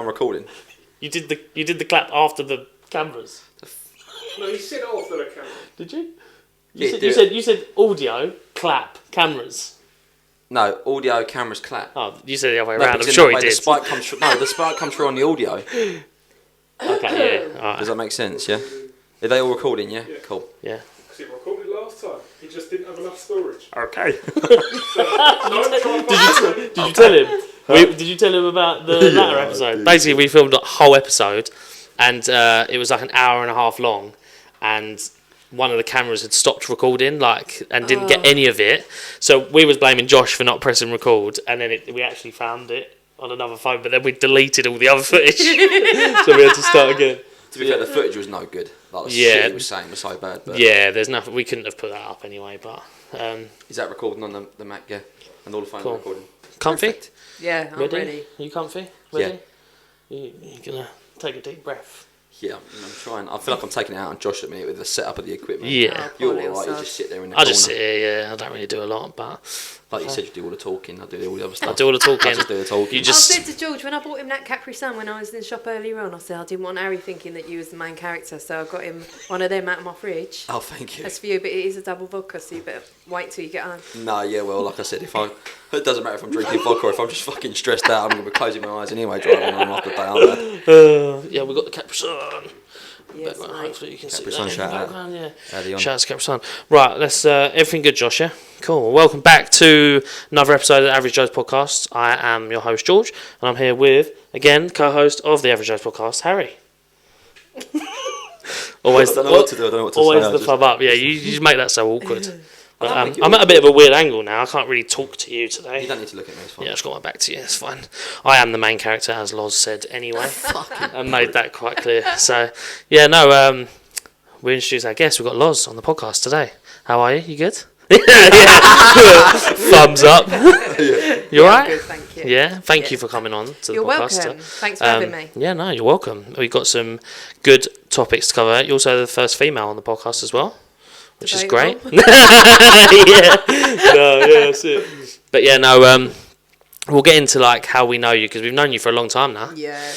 I'm recording. You did the clap after the cameras. No, you said after the camera. Did you? You said audio, clap, cameras. No, audio, cameras, clap. Oh, you said it the other way No, around. because I'm sure in he that way did. the spike comes through on the audio. Okay, yeah. All right. Does that make sense? Yeah. Are they all recording? Yeah. Cool. Yeah. Because he recorded last time. He just didn't have enough storage. Okay. Did Did you tell him? Did you tell him about the latter episode? Basically, we filmed a whole episode, and it was like an hour and a half long, and one of the cameras had stopped recording, and didn't get any of it. So we was blaming Josh for not pressing record, and then we actually found it on another phone, but then we deleted all the other footage, so we had to start again. To be fair, the footage was no good. Like the shit he was saying was so bad. But yeah, there's nothing. We couldn't have put that up anyway. But is that recording on the Mac? Yeah, and all the phones are recording. Comfy? Perfect. Yeah, I'm ready. Are you comfy? Ready? Yeah. You're gonna take a deep breath. Yeah, I'm trying. I feel like I'm taking it out on Josh at the minute with the setup of the equipment. Yeah. You're alright, you just sit there in the corner. I just sit here, yeah. I don't really do a lot, but... Like you said, you do all the talking, I do all the other stuff. I do all the talking. I just do the talking. I said to George, when I bought him that Capri Sun when I was in the shop earlier on, I said I didn't want Harry thinking that you was the main character, so I got him one of them out of my fridge. Oh, thank you. That's for you, but it is a double vodka, so you better wait till you get home. No, yeah, well, like I said, it doesn't matter if I'm drinking vodka or if I'm just fucking stressed out, I'm going to be closing my eyes anyway driving on after the day, aren't I? yeah, we've got the Capri Sun. Yes, But, hopefully you can Capri see Sun, that. shout out. Yeah. Early on. Shout out to Capri Sun. Right, let's. Everything good, Josh? Yeah. Cool. Welcome back to another episode of the Average Joe's podcast. I am your host George, and I'm here with co-host of the Average Joe's podcast, Harry. Always I don't know what to do. I don't know what to say. Always the fob up. Yeah, you just make that so awkward. But, make it I'm at a bit of a weird angle now. I can't really talk to you today. You don't need to look at me, it's fine. Yeah, I've just got my back to you. It's fine. I am the main character, as Loz said anyway. I made that quite clear. So, yeah, no, we introduced our guest. We've got Loz on the podcast today. How are you? You good? yeah. Thumbs up. You alright? Good, thank you. Yeah, thank you for coming on to the You're podcast. welcome. Thanks for having me. Yeah, no, you're welcome. We've got some good topics to cover. You're also the first female on the podcast as well, which is great. Yeah, that's it. But yeah, no, we'll get into like how we know you because we've known you for a long time now. Yeah.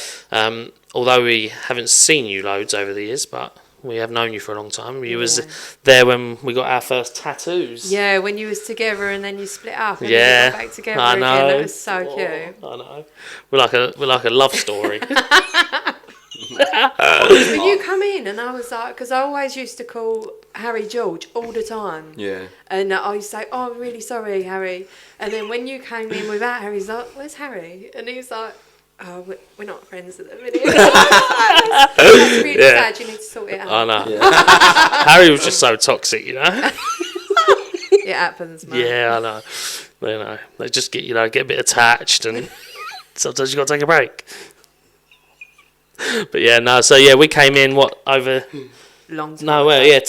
Although we haven't seen you loads over the years, but we have known you for a long time. You was there when we got our first tattoos. Yeah, when you was together and then you split up and yeah, then you got back together I know. again. That was so cute. I know. We're like a love story. When you come in and I was like, because I always used to call Harry George all the time. Yeah. And I used to say, oh, I'm really sorry, Harry. And then when you came in without Harry, he's like, where's Harry? And he was like, oh, we're not friends at the minute. That's really sad. You need to sort it out. I know. Yeah. Harry was just so toxic, you know. It happens, man. Yeah, I know. You know, they just get a bit attached, and sometimes you got to take a break. But yeah, no. So yeah, we came in over. Long time. No, well, yeah,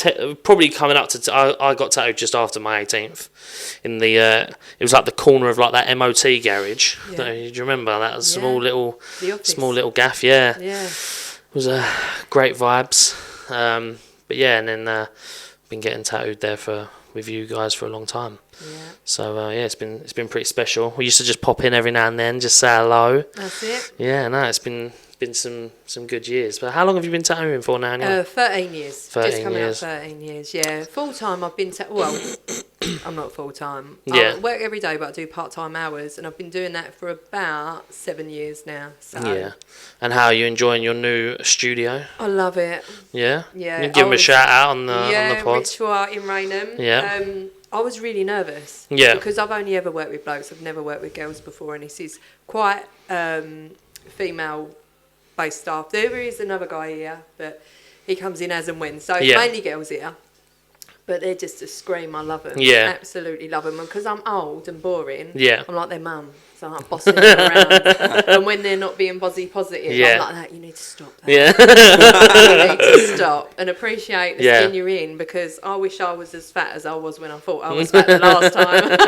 probably coming up to. I got tattooed just after my 18th. In the, it was like the corner of like that MOT garage. Yeah. Do you remember that? Was Yeah. small little gaff. Yeah. Yeah. It was great vibes. But yeah, and then been getting tattooed there with you guys for a long time. Yeah. So yeah, it's been pretty special. We used to just pop in every now and then, just say hello. That's it. Yeah, no, it's been some good years. But how long have you been tattooing for now? Anyway? 13 years. 13 Just coming years. up 13 years, yeah. Full time I've been, I'm not full time. Yeah. I work every day, but I do part time hours, and I've been doing that for about 7 years now. So Yeah. And how are you enjoying your new studio? I love it. Yeah? Yeah. You give him a shout out on the pod. Ritual in Raynham. Yeah. I was really nervous. Yeah. Because I've only ever worked with blokes. I've never worked with girls before, and this is quite female-based staff. There is another guy here, but he comes in as and when. So it's mainly girls here. But they're just a scream. I love them. Yeah. Absolutely love them. And because I'm old and boring, Yeah. I'm like their mum. So I'm bossing them around. And when they're not being positive, I'm like that. You need to stop that. Yeah. You need to stop and appreciate the skin you're in, because I wish I was as fat as I was when I thought I was fat the last time.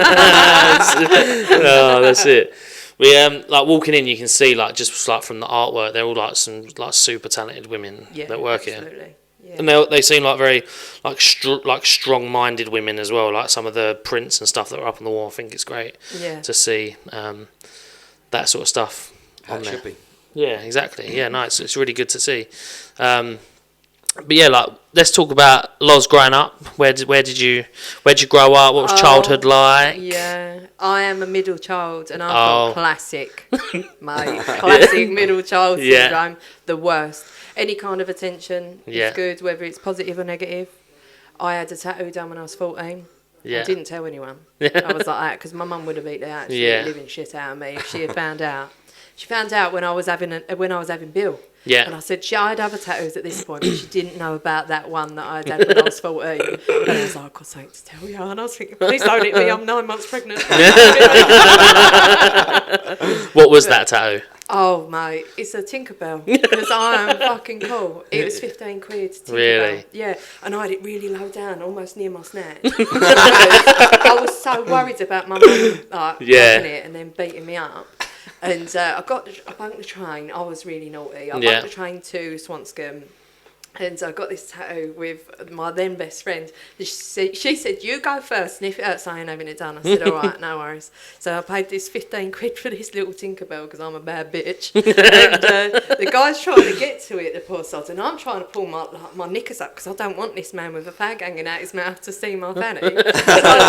Oh, that's it. We like walking in, you can see like just like from the artwork, they're all like some like super talented women that work here. Yeah. And they seem like very like strong-minded women as well. Like some of the prints and stuff that are up on the wall. I think it's great to see that sort of stuff. How it should be. Yeah, exactly. Yeah, no, it's really good to see. But yeah, like let's talk about Loz growing up. Where did you grow up? What was childhood like? Yeah, I am a middle child, and I've Oh. got classic, mate. Classic middle child Yeah. syndrome. The worst. Any kind of attention Yeah. is good, whether it's positive or negative. I had a tattoo done when I was 14. Yeah. I didn't tell anyone. I was like that because my mum would have beat the absolute living shit out of me if she had found out. She found out when I was having Bill. Yeah. And I said, I'd have a tattoos at this point, but she didn't know about that one that I'd had when I was 14. And I was like, I've got something to tell you. And I was thinking, please don't hit me, I'm 9 months pregnant. What was that tattoo? Oh, mate, it's a Tinkerbell, because I am fucking cool. It was 15 quid, Tinkerbell. Really? Yeah, and I had it really low down, almost near my snatch. I was so worried about my mum like, Yeah. it and then beating me up. And I bunked the train. I was really naughty. I Yeah. bunked the train to Swanscombe. And I got this tattoo with my then best friend. She said, you go first, and if it hurts, I ain't having it done. I said, all right, no worries. So I paid this 15 quid for this little Tinkerbell because I'm a bad bitch. And the guy's trying to get to it, the poor sod, and I'm trying to pull my knickers up because I don't want this man with a fag hanging out his mouth to see my fanny. So I was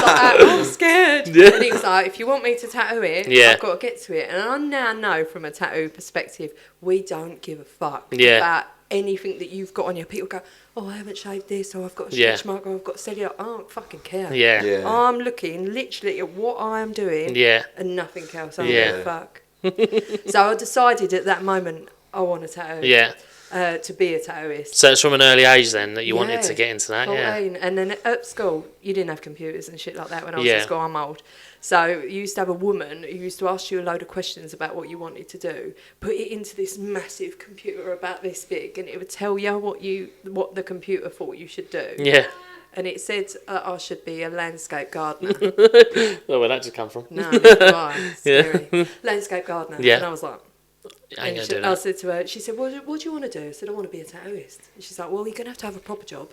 like, oh, I'm scared. Yeah. And he was like, if you want me to tattoo it, Yeah. I've got to get to it. And I now know from a tattoo perspective, we don't give a fuck Yeah. about anything that you've got on your. People go, oh, I haven't shaved this, or I've got a Yeah. stretch mark, or I've got cellulite. I don't fucking care. Yeah. Yeah. I'm looking literally at what I am doing Yeah. and nothing else. I don't Yeah. give a fuck. So I decided at that moment I want a tattoo. Yeah. To be a tattooist. So it's from an early age then that you wanted Yeah. to get into that, yeah. 14. And then at school, you didn't have computers and shit like that when I was Yeah. at school. I'm old. So you used to have a woman who used to ask you a load of questions about what you wanted to do, put it into this massive computer about this big, and it would tell you what the computer thought you should do. Yeah. And it said I should be a landscape gardener. Oh, where'd that just come from? No, why? Scary. Landscape gardener. Yeah. And I was like, I ain't gonna do I that. said to her, she said, what do you want to do? I said, I want to be a tattooist. And she's like, well, you're going to have a proper job.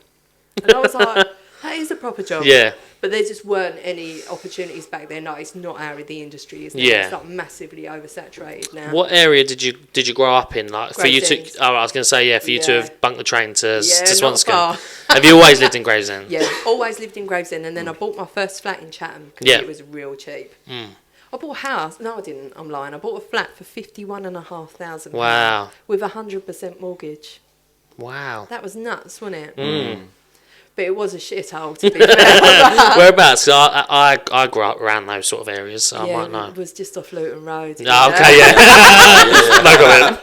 And I was like, that is a proper job. Yeah. But there just weren't any opportunities back then. Like, it's not how the industry is now. Yeah. It's like massively oversaturated now. What area did you grow up in? Like for you to, Gravesend. oh, I was going to say, yeah, for you to Yeah. have bunked the train to Yeah, to not Swanscombe. far. Have you always lived in Gravesend? Yeah, always lived in Gravesend, and then I bought my first flat in Chatham because Yeah. it was real cheap. I bought a house. No, I didn't. I'm lying. I bought a flat for £51,500. Wow. With a 100% mortgage. Wow. That was nuts, wasn't it? Mm. But it was a shithole, to be fair. Whereabouts? 'Cause I grew up around those sort of areas, so I might know. It was just off Luton Road. Oh, okay, yeah. No comment.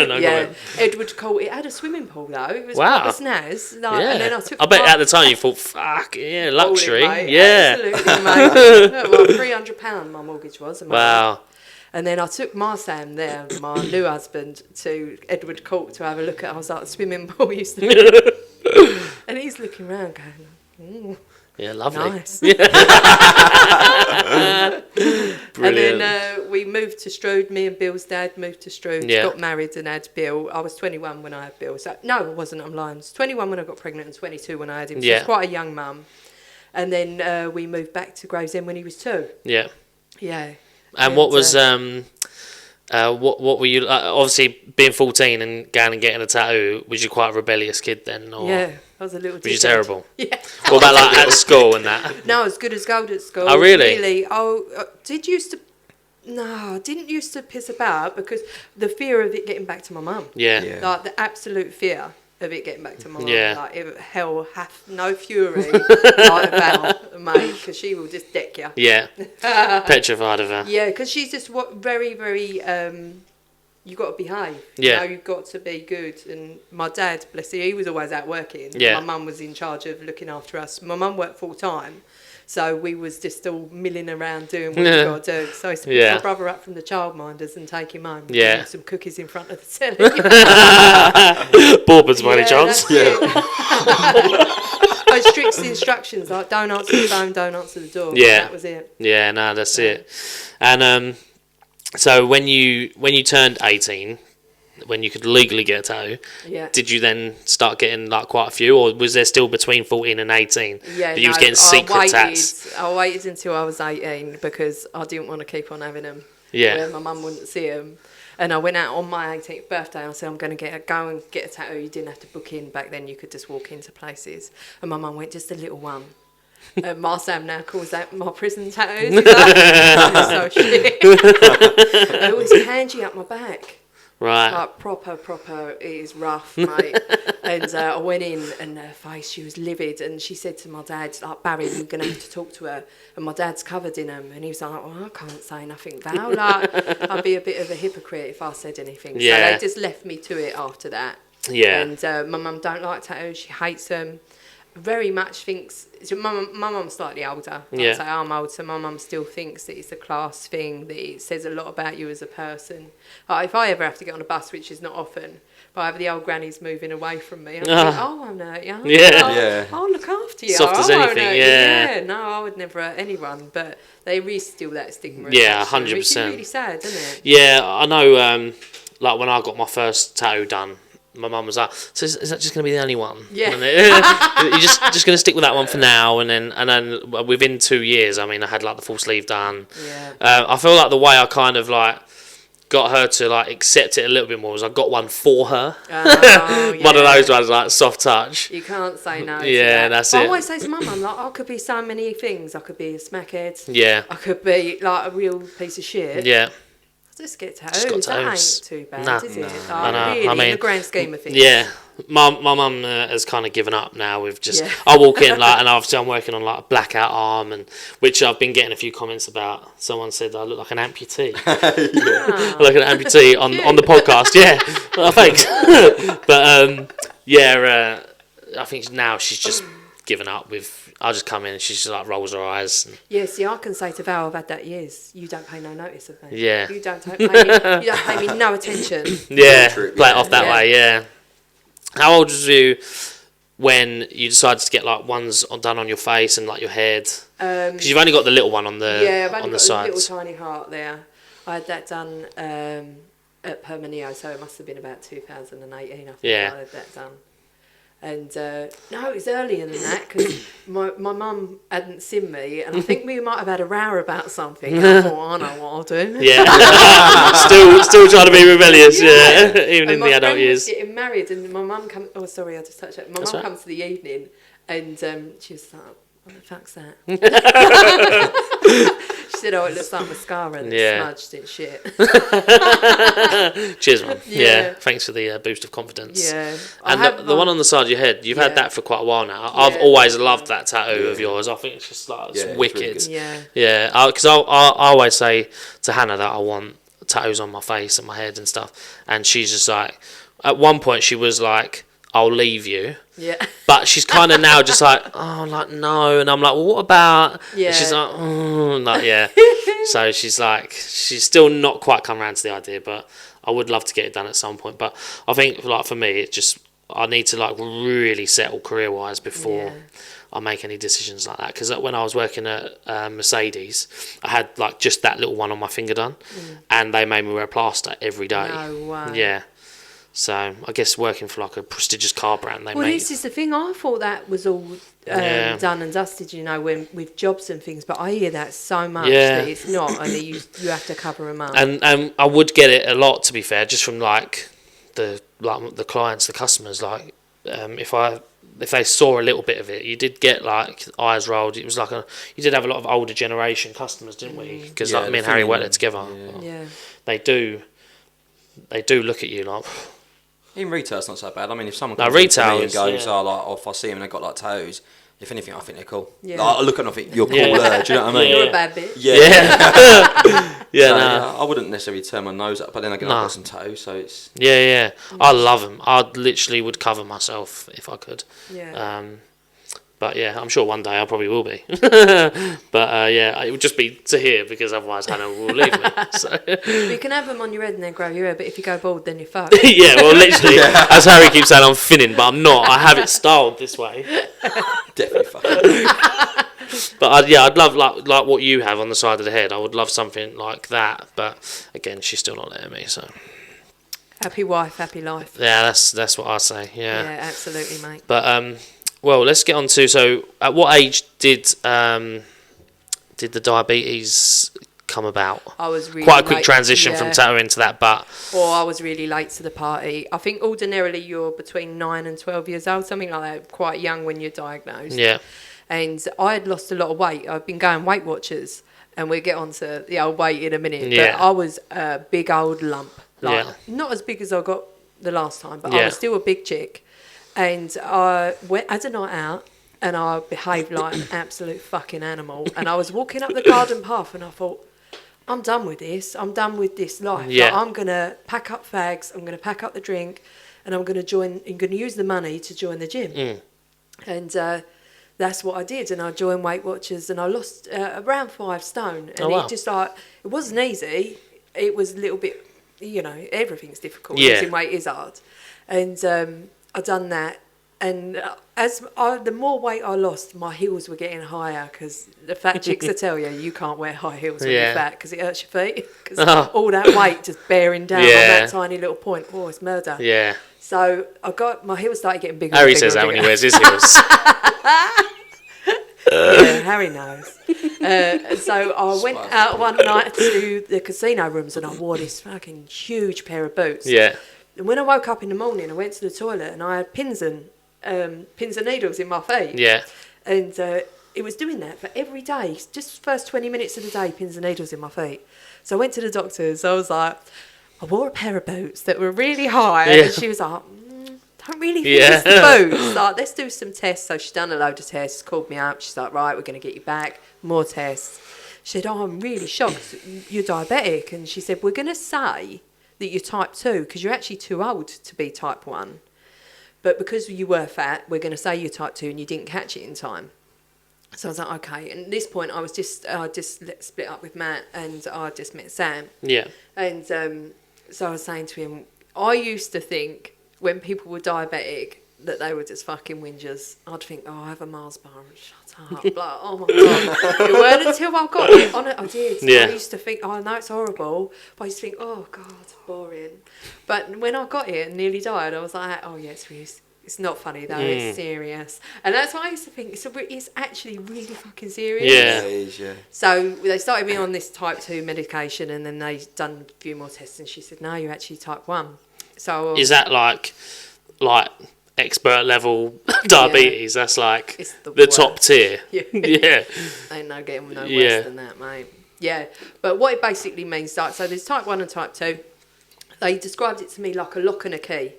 No Yeah, comment. Edward Court. It had a swimming pool though. It was Wow. proper snaz. Like, Yeah. And then I took. I bet my- at the time you thought, fuck, yeah, luxury. Bowling, mate. Yeah. Absolutely, mate. Well, £300 my mortgage was. a month. Wow. And then I took my Sam there, my new husband, to Edward Court to have a look at. I was like, the swimming pool used to be. And he's looking around going, Yeah, lovely. nice. Brilliant. And then we moved to Strood. Me and Bill's dad moved to Strood. Yeah. Got married and had Bill. I was 21 when I had Bill. So no, I wasn't. I'm lying. I was 21 when I got pregnant and 22 when I had him. So I Yeah. was quite a young mum. And then we moved back to Gravesend when he was 2. Yeah. Yeah. And what was what were you obviously being 14 and going and getting a tattoo? Was you quite a rebellious kid then, or Yeah, I was a little. was you dickhead. terrible? Yeah. What about like at school and that? No, as good as gold at school. Oh, really? Really. Oh, No, I didn't used to piss about because the fear of it getting back to my mum. Yeah. Yeah. Like the absolute fear of it getting back to my mum. Yeah. Like hell hath no fury like Val, mate, because she will just deck you. Yeah. Petrified of her. Yeah, because she's just very, very. You got to behave. Yeah. You know, you've got to be good. And my dad, bless him, he was always out working. Yeah. My mum was in charge of looking after us. My mum worked full time, so we was just all milling around doing what we got to do. So I used to pick Yeah. my brother up from the childminders and take him home. Yeah. Give him some cookies in front of the telly. Bourbons by any chance? that's it. Oh, strict instructions like don't answer the phone, don't answer the door. Yeah. That was it. Yeah, no, that's it. And so when you turned 18, when you could legally get a tattoo, Yeah. did you then start getting like quite a few, or was there still between 14 and 18 Yeah, that you was no, getting secret tats? I waited until I was 18 because I didn't want to keep on having them. Yeah. Where my mum wouldn't see them. And I went out on my 18th birthday. I said, I'm going to go and get a tattoo. You didn't have to book in. Back then, you could just walk into places. And my mum went, just a little one. My Sam now calls that my prison tattoos. He's like, so shit. It was kanji up my back. Right. Like proper, it is rough, mate. And I went in, and her face, she was livid. And she said to my dad, like, Barry, you're going to have to talk to her. And my dad's covered in them. And he was like, well, I can't say nothing, Val. Like, I'd be a bit of a hypocrite if I said anything. Yeah. So they just left me to it after that. Yeah. And my mum don't like tattoos. She hates them. Very much thinks... My mum's slightly older. Yeah. I'd say I'm old, so my mum still thinks that it's a class thing, that it says a lot about you as a person. Like, if I ever have to get on a bus, which is not often, but I have the old grannies moving away from me, I'm like, oh, I won't hurt you. Yeah. I'll look after you. Soft as I won't anything, hurt you. yeah. No, I would never hurt anyone, but there is still that stigma. Yeah, attached to it, 100%. Which is really sad, isn't it? Yeah, I know, like when I got my first tattoo done, my mum was like, so is that just going to be the only one? Yeah. And you're just going to stick with that one for now, and then within 2 years, I mean, I had like the full sleeve done. Yeah. I feel like the way I kind of like got her to like accept it a little bit more was I got one for her. Oh, yeah. One of those ones, like soft touch. You can't say no to Yeah, that. that's But it. I always say to my mum, like, I could be so many things. I could be a smackhead. Yeah. I could be like a real piece of shit. Yeah. Just get tattoos. Just got That tattoos. ain't too bad, Nah. is it? No. Like, I know. really, I mean, in the grand scheme of things. Yeah. My mum has kind of given up now with just... Yeah. I walk in, like, and obviously I'm working on, like, a blackout arm, and which I've been getting a few comments about. Someone said I look like an amputee. I look like an amputee on the podcast, yeah. Well, thanks. But, yeah, I think now she's just given up with... I just come in and she just, like, rolls her eyes. And, Yeah, see, I can say to Val, I've had that years. You don't pay no notice of me. Yeah. You don't pay me no attention. yeah, True, play it yeah. off that Yeah. way, yeah. How old was you when you decided to get, like, ones done on your face and, like, your head? Because you've only got the little one on the Yeah, I've only on the got a little sides. tiny heart there. I had that done at Permaneo, so it must have been about 2018, I think Yeah. I had that done. And no, it was earlier than that, because my mum hadn't seen me, and I think we might have had a row about something. And I thought, I know what I'll do. Yeah, still trying to be rebellious. Yeah, even And in my the adult friend years. was getting married, and my mum come. Oh, sorry, I just touched it. My That's mum right. comes to the evening, and she was like, "What the fuck's that?" She said, "Oh, it looks like mascara that's Yeah. smudged in shit." Cheers, man. Yeah. Yeah. Thanks for the boost of confidence. Yeah, I And have the one on the side of your head, you've had Yeah. that for quite a while now. I've Yeah. always loved that tattoo of yours. I think it's just like it's Yeah, it's really wicked. good. Yeah, Yeah, because I always say to Hannah that I want tattoos on my face and my head and stuff, and she's just like, at one point she was like, "I'll leave you," yeah, but she's kind of now just like, "Oh, like no," and I'm like, "Well, what about?" yeah. And she's like, "Oh," like yeah. So she's like, she's still not quite come around to the idea, but I would love to get it done at some point. But I think like for me, it just I need to like really settle career wise before. Yeah. I make any decisions like that, because when I was working at Mercedes, I had like just that little one on my finger done, and they made me wear a plaster every day. No way. Yeah, so I guess working for like a prestigious car brand, they Well, make this is the thing. I thought that was all Yeah. done and dusted, you know, when with jobs and things. But I hear that so much Yeah. that it's not, and that you have to cover them up. and I would get it a lot, to be fair, just from like the clients, the customers, like if they saw a little bit of it, you did get like eyes rolled. It was like you did have a lot of older generation customers, didn't we? Because Yeah, like me and the Harry thing- worked there together. Yeah. They do look at you like, Even retail's not so bad. I mean, if someone No, comes up to retail me and is, goes, yeah. "Oh, like, oh, if I see them and they've got like tattoos, if anything, I think they're cool." Yeah. Like, I look and I think you're cool. Yeah. Do you know what I mean? Yeah. You're a bad bitch. Yeah. yeah, So, no. I wouldn't necessarily turn my nose up, but then again, No. I've got some tattoos, so it's Yeah. I love them. I literally would cover myself if I could. Yeah. But yeah, I'm sure one day I probably will be. But yeah, it would just be to hear, because otherwise Hannah will leave me. So You can have them on your head and then grow your hair, but if you go bald, then you're fucked. yeah, well, literally, as Harry keeps saying, I'm thinning, but I'm not. I have it styled this way. definitely fucking. But I'd love like what you have on the side of the head. I would love something like that. But again, she's still not letting me. So Happy wife, happy life. yeah, that's what I say. Yeah, absolutely, mate. But well, let's get on to, so at what age did the diabetes come about? I was really Quite a quick late, transition from tattooing to that, but or I was really late to the party. I think ordinarily you're between 9 and 12 years old, something like that, quite young when you're diagnosed. yeah, And I had lost a lot of weight. I've been going Weight Watchers, and we'll get onto the old weight in a minute. Yeah. But I was a big old lump. Like, Yeah. not as big as I got the last time, but Yeah. I was still a big chick. And I had a night out, and I behaved like an absolute fucking animal. And I was walking up the garden path, and I thought, I'm done with this. I'm done with this life. Yeah. Like, I'm going to pack up fags. I'm going to pack up the drink, and I'm going to use the money to join the gym. Mm. And that's what I did. And I joined Weight Watchers, and I lost around 5 stone. And Oh, wow. it just like, it wasn't easy. It was a little bit, you know, everything's difficult. Yeah. Losing weight is hard. And I done that. And the more weight I lost, my heels were getting higher, because the fat chicks will tell you can't wear high heels when Yeah. you're fat, because it hurts your feet. Because Oh. all that weight just bearing down on Yeah. that tiny little point. Oh, it's murder. yeah. So my heels started getting bigger. Harry and bigger says and that when he bigger. wears his heels. Yeah, Harry knows. So I went out one night to the casino rooms, and I wore this fucking huge pair of boots. Yeah, And when I woke up in the morning, I went to the toilet, and I had pins and needles in my feet. yeah. And it was doing that for every day, just the first 20 minutes of the day, pins and needles in my feet. So I went to the doctors. I was like, I wore a pair of boots that were really high. Yeah. And she was like, don't really think Yeah. it's the boots. Like, let's do some tests. So she's done a load of tests, called me up. She's like, right, we're going to get you back. More tests. She said, oh, I'm really shocked. You're diabetic. And she said, we're going to say that you're type 2 because you're actually too old to be type 1. But because you were fat, we're going to say you're type 2 and you didn't catch it in time. So I was like, okay. And at this point, I just split up with Matt, and I just met Sam. Yeah. And so I was saying to him, I used to think when people were diabetic that they were just fucking whingers. I'd think, oh, I have a Mars bar, and shut up. Like, oh my God. It weren't until I got it on it. I did. Yeah. I used to think, oh, I know it's horrible, but I used to think, oh God, boring. But when I got it and nearly died, I was like, oh yeah, it's not funny though, it's serious. And that's what I used to think. It's actually really fucking serious. Yeah. Yeah, it is, yeah. So they started me on this type 2 medication, and then they done a few more tests, and she said, no, you're actually type 1. So Is that like expert level diabetes? That's like It's the the top tier. Yeah. Yeah. ain't no getting no Yeah. worse than that, mate. Yeah, but what it basically means, so there's type 1 and type 2. They described it to me like a lock and a key.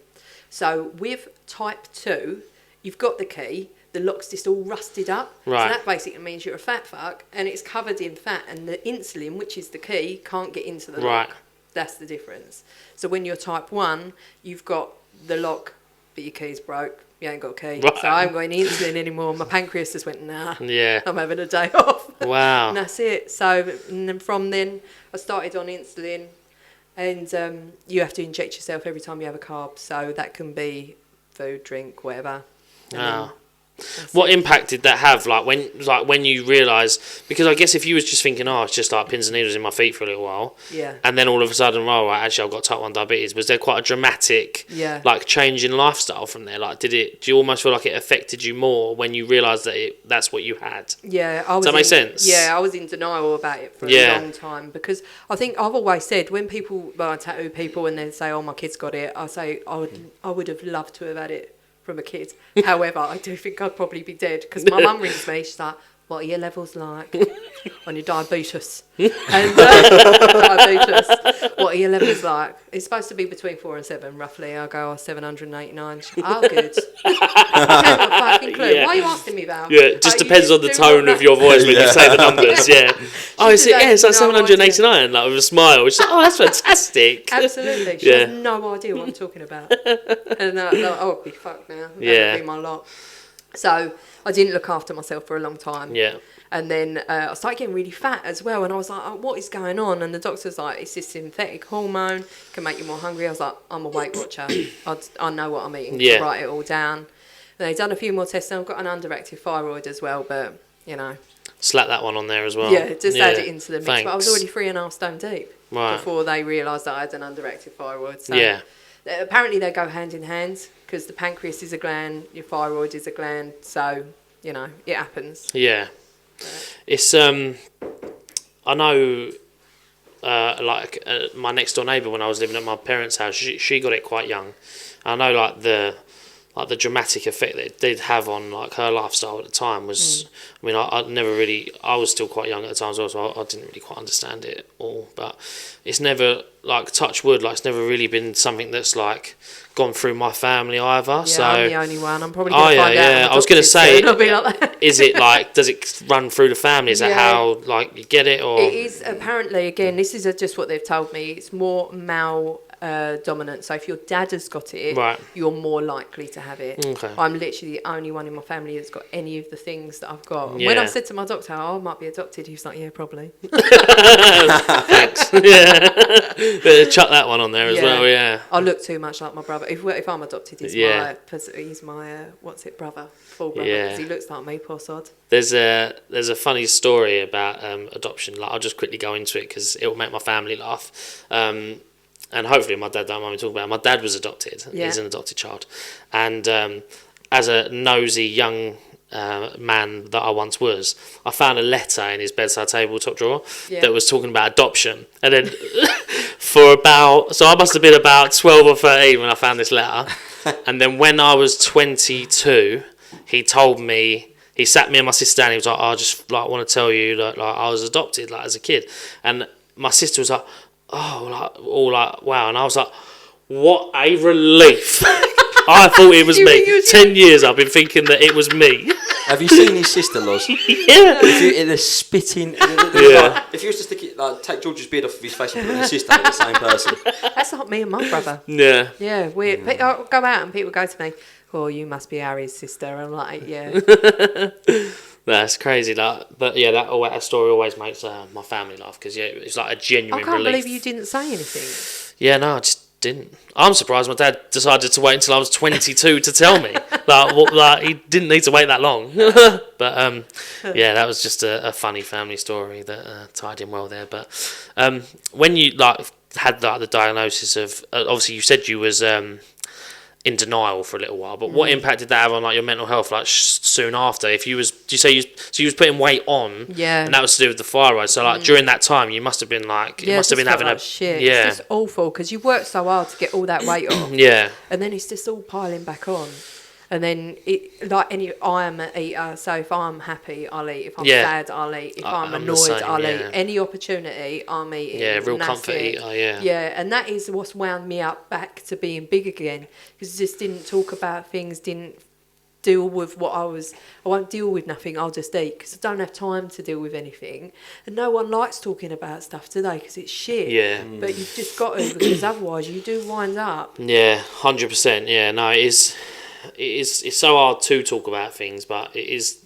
So with type 2, you've got the key, the lock's just all rusted up. Right. So that basically means you're a fat fuck, and it's covered in fat, and the insulin, which is the key, can't get into the Right. lock. That's the difference. So when you're type 1, you've got the lock, but your key's broke. You ain't got a key. Right. So I haven't got any insulin anymore. My pancreas just went, nah, Yeah. I'm having a day off. Wow. And that's it. So and then from then, I started on insulin, and you have to inject yourself every time you have a carb. So that can be food, drink, whatever. And Wow. then that's What it. impact did that have? Like when you realise, because I guess if you was just thinking, oh, it's just like pins and needles in my feet for a little while, Yeah. and then all of a sudden, oh, right, actually I've got type 1 diabetes, was there quite a dramatic Yeah. like change in lifestyle from there? Like do you almost feel like it affected you more when you realised that that's what you had? Yeah, I was. that make sense? Yeah, I was in denial about it for Yeah. a long time, because I think I've always said when people tattoo people and then say, "Oh, my kid's got it," I say I would have loved to have had it from a kid. However, I do think I'd probably be dead, because my mum rings me. She's like, "What are your levels like on your diabetes?" And diabetes. What are your levels like? It's supposed to be between 4 and 7, roughly. I go, 789. She's like, oh, good. I haven't got a fucking clue. Yeah. What are you asking me about? Yeah, it just You depends on the do tone not of your voice when you say the numbers. Yeah. Oh, it's does it's like no 789, like with a smile. She's like, oh, that's fantastic. Absolutely. She Yeah. has no idea what I'm talking about. And I'll be fucked now. That Yeah. would be my lot. So I didn't look after myself for a long time. Yeah. And then I started getting really fat as well. And I was like, oh, what is going on? And the doctor's like, it's this synthetic hormone, can make you more hungry. I was like, I'm a Weight Watcher. I know what I'm eating. Yeah. I write it all down. And they've done a few more tests, and I've got an underactive thyroid as well. But, you know. Slap that one on there as well. Yeah, just add it into the mix. Thanks. But I was already 3.5 stone deep Right. before they realised that I had an underactive thyroid. So Yeah. apparently they go hand in hand, because the pancreas is a gland, your thyroid is a gland. So, you know, it happens. Yeah. It's I know my next door neighbour when I was living at my parents' house. She got it quite young. I know like the dramatic effect that it did have on like her lifestyle at the time was. I mean, I never really. I was still quite young at the time as well, so I didn't really quite understand it all. But it's never like touch wood. Like it's never really been something that's like gone through my family either. Yeah, so I'm the only one. I'm probably going to find out. I was going to say, I'll be like that. is it like, does it run through the family? Is that how like you get it, or it is apparently? Again, this is just what they've told me. It's more male dominant. So if your dad has got it, Right. you're more likely to have it. Okay. I'm literally the only one in my family that's got any of the things that I've got. And Yeah. when I said to my doctor, "Oh, I might be adopted," he was like, "Yeah, probably." thanks? Yeah, better chuck that one on there as well. Yeah. I look too much like my brother. If I'm adopted, he's my what's it, brother, full brother, Yeah. because he looks like me, poor sod. There's a funny story about adoption. Like I'll just quickly go into it because it will make my family laugh. And hopefully my dad don't mind me talking about it. My dad was adopted. Yeah. He's an adopted child. And as a nosy young man that I once was, I found a letter in his bedside table top drawer that was talking about adoption. And then so I must have been about 12 or 13 when I found this letter. And then when I was 22, he told me, he sat me and my sister down. He was like, I just like want to tell you that like I was adopted like as a kid. And my sister was like, wow. And I was like, what a relief. I thought it was me. 10 years I've been thinking that it was me. Have you seen his sister, Loz? Yeah. They're spitting. Like, if you was to stick it, like, take George's beard off of his face and put it in his sister, they're the same person. That's not me and my brother. Yeah. Yeah, weird. I'll go out and people go to me, "Oh, you must be Harry's sister." I'm like, yeah. That's crazy. But yeah, that story always makes my family laugh because it's like a genuine I can't relief. believe you didn't say anything. Yeah, no, I just didn't. I'm surprised my dad decided to wait until I was 22 to tell me. He didn't need to wait that long. But yeah, that was just a funny family story that tied in well there. But when you had the diagnosis of obviously you said you was in denial for a little while, but what impact did that have on your mental health soon after? If you was, do you say you was putting weight on, and that was to do with the thyroid, so during that time you must have been having shit. It's just awful because you worked so hard to get all that weight off, and then it's just all piling back on. And then I am an eater, so if I'm happy, I'll eat. If I'm sad, I'll eat. If I'm annoyed, I'll eat. Any opportunity, I'm eating. Yeah, real comfort eater, Yeah, and that is what's wound me up back to being big again. Because just didn't talk about things, didn't deal with I won't deal with nothing, I'll just eat. Because I don't have time to deal with anything. And no one likes talking about stuff today because it's shit. Yeah. But you've just got to, because otherwise you do wind up. Yeah, 100%. Yeah, no, it is. It's so hard to talk about things, but it is,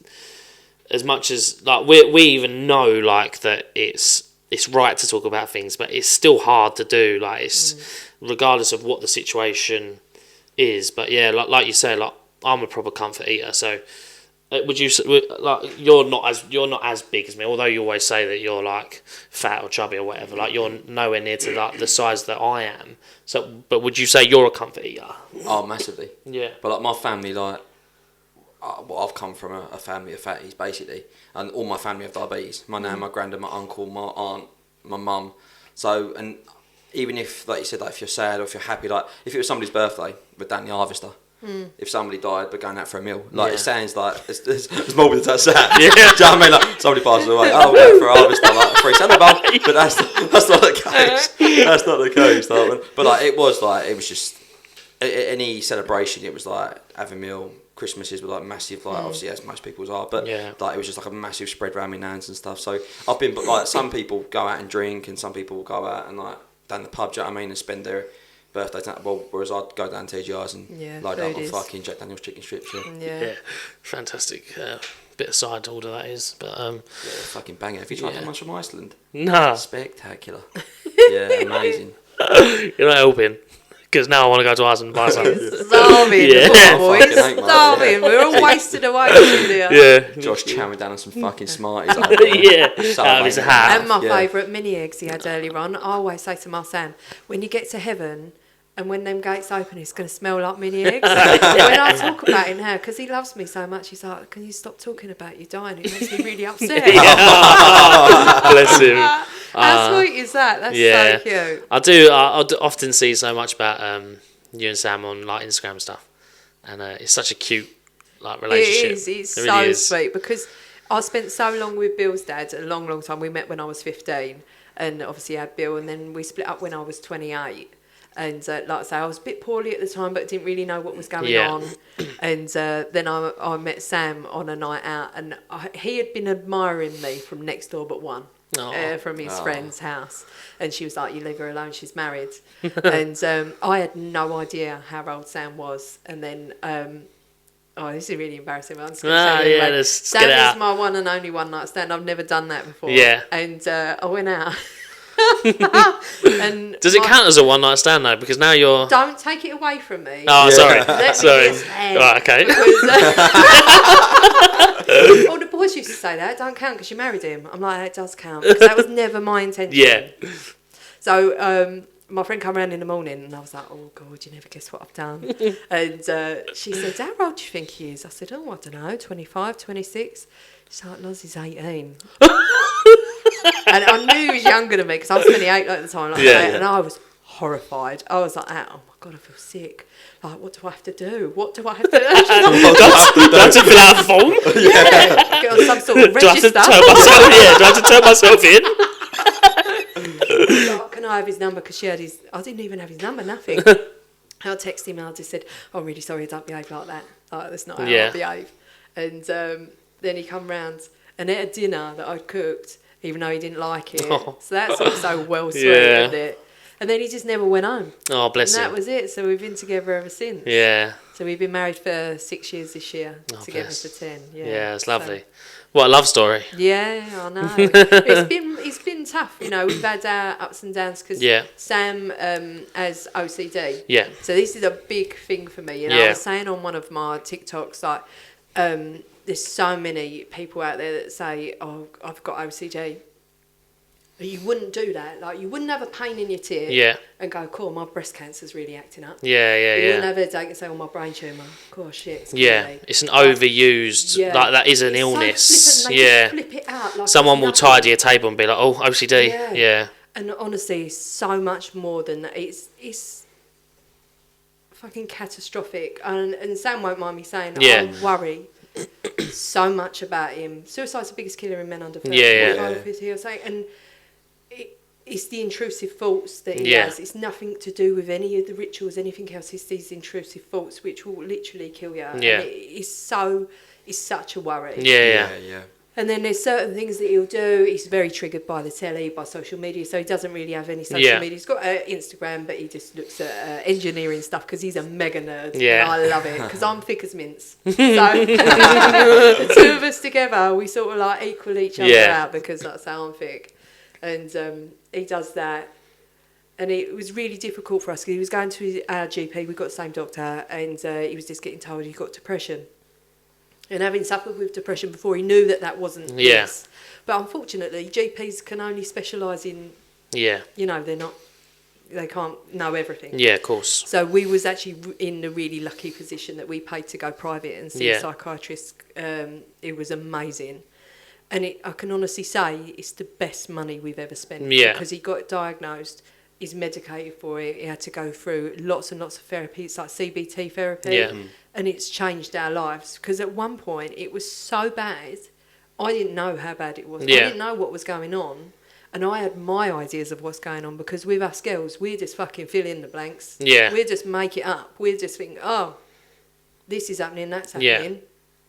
as much as we even know that it's right to talk about things, but it's still hard to do. It's regardless of what the situation is. But yeah, like you say, I'm a proper comfort eater. So would you you're not as big as me? Although you always say that you're fat or chubby or whatever, you're nowhere near to the size that I am. So, but would you say you're a comfort eater? Oh, massively. Yeah. But my family, I've come from a family of fatties basically, and all my family have diabetes. My nan, my granddad, my uncle, my aunt, my mum. So, and even if, like you said, if you're sad or if you're happy, if it was somebody's birthday, we're down the harvester. If somebody died, we're going out for a meal. It sounds it's morbid as that sounds. Yeah. Do you know what I mean? Somebody passes away, we're going for a harvester, free salad bowl. But that's not the case. That's not the case. But it was just any celebration. It was have a meal. Christmases were massive, obviously as most people's are. But it was just a massive spread around my nans and stuff. So I've been, some people go out and drink, and some people go out and down the pub. Do you know what I mean? And spend their birthdays. Whereas I'd go down to TGI's and load up on fucking Jack Daniel's chicken strips. Yeah. Fantastic. Bit of side order that is, but fucking banger. Have you tried that much from Iceland? Nah. Spectacular. Yeah, amazing. You're not helping. Because now I want to go to Iceland and buy something. Starving, boys. Starving. We're all wasted away here. Yeah. Josh chowing down on some fucking Smarties. So out of his hat. And my favourite mini eggs he had earlier on. I always say to my Sam, when you get to heaven and when them gates open, it's going to smell like mini eggs. When I talk about it now, because he loves me so much, he's like, can you stop talking about you dying? It makes me really upset. Bless him. How sweet is that? That's Yeah. so cute. I do often see so much about you and Sam on like Instagram and stuff, and it's such a cute like relationship. It is. It's It so really is. sweet because I spent so long with Bill's dad, a long, long time. We met when I was 15, and obviously had Bill, and then we split up when I was 28. And like I say, I was a bit poorly at the time, but didn't really know what was going on. And then I met Sam on a night out, and he had been admiring me from next door but one. From his friend's house, and she was like, "You leave her alone, she's married." And I had no idea how old Sam was, and then this is really embarrassing. But I'm just gonna say it anyway. Sam is my one and only one night stand. I've never done that before. Yeah. And I went out. And does it count as a one night stand though? Because now you're. Don't take it away from me. Oh, sorry. Sorry. Right, okay. All the boys used to say that. It don't count because you married him. I'm like, it does count because that was never my intention. Yeah. So my friend came around in the morning and I was like, oh God, you never guess what I've done. And she said, how old do you think he is? I said, oh, I don't know, 25, 26. She's like, Loz is 18. And I knew he was younger than me because I was 28 at the time. And I was horrified. I was like, oh my God, I feel sick. Like, what do I have to do? What do I have to do? do I have to fill out a form? Yeah. Get on some sort of register. Do I have to turn myself in? Like, can I have his number? Because I didn't even have his number, nothing. I texted him and I just said, oh, I'm really sorry, I don't behave like that. Like, that's not how I behave. And then he come round and ate a dinner that I'd cooked, even though he didn't like it. So that's also well sweet, isn't it? And then he just never went home. Oh, bless him. And that was it. So we've been together ever since. Yeah. So we've been married for 6 years this year. Together bless. for 10. Yeah, it's lovely. What a love story. Yeah, I know. It's been tough, you know. We've had our ups and downs because Sam has OCD. Yeah. So this is a big thing for me. You know, I was saying on one of my TikToks, like, there's so many people out there that say, "Oh, I've got OCD." But you wouldn't do that. Like, you wouldn't have a pain in your tit and go, "Cool, my breast cancer's really acting up." You wouldn't have a headache and say, "Oh, my brain tumour." Cool, shit. It's an overused. Like, that is an illness. So flip it out. Like, someone will tidy a table and be like, "Oh, OCD." Yeah. And honestly, so much more than that. It's fucking catastrophic. And Sam won't mind me saying, I worry so much about him. Suicide's the biggest killer in men under 30. And it's the intrusive thoughts that he has. It's nothing to do with any of the rituals, anything else. It's these intrusive thoughts which will literally kill you. And it's such a worry. And then there's certain things that he'll do. He's very triggered by the telly, by social media, so he doesn't really have any social media. He's got Instagram, but he just looks at engineering stuff because he's a mega nerd. And I love it because I'm thick as mince. So the two of us together, we sort of like equal each other out because that's how I'm thick. And he does that. And it was really difficult for us because he was going to our GP. We got the same doctor, and he was just getting told he got depression. And having suffered with depression before, he knew that wasn't this. But unfortunately, GPs can only specialise in, you know, they can't know everything. Yeah, of course. So we was actually in the really lucky position that we paid to go private and see a psychiatrist. It was amazing. And I can honestly say it's the best money we've ever spent. Because he got diagnosed, he's medicated for it, he had to go through lots and lots of therapy. It's like CBT therapy. And it's changed our lives. Because at one point, it was so bad, I didn't know how bad it was. I didn't know what was going on. And I had my ideas of what's going on. Because with us girls, we just fucking fill in the blanks. We just make it up. We just think, oh, this is happening, that's happening.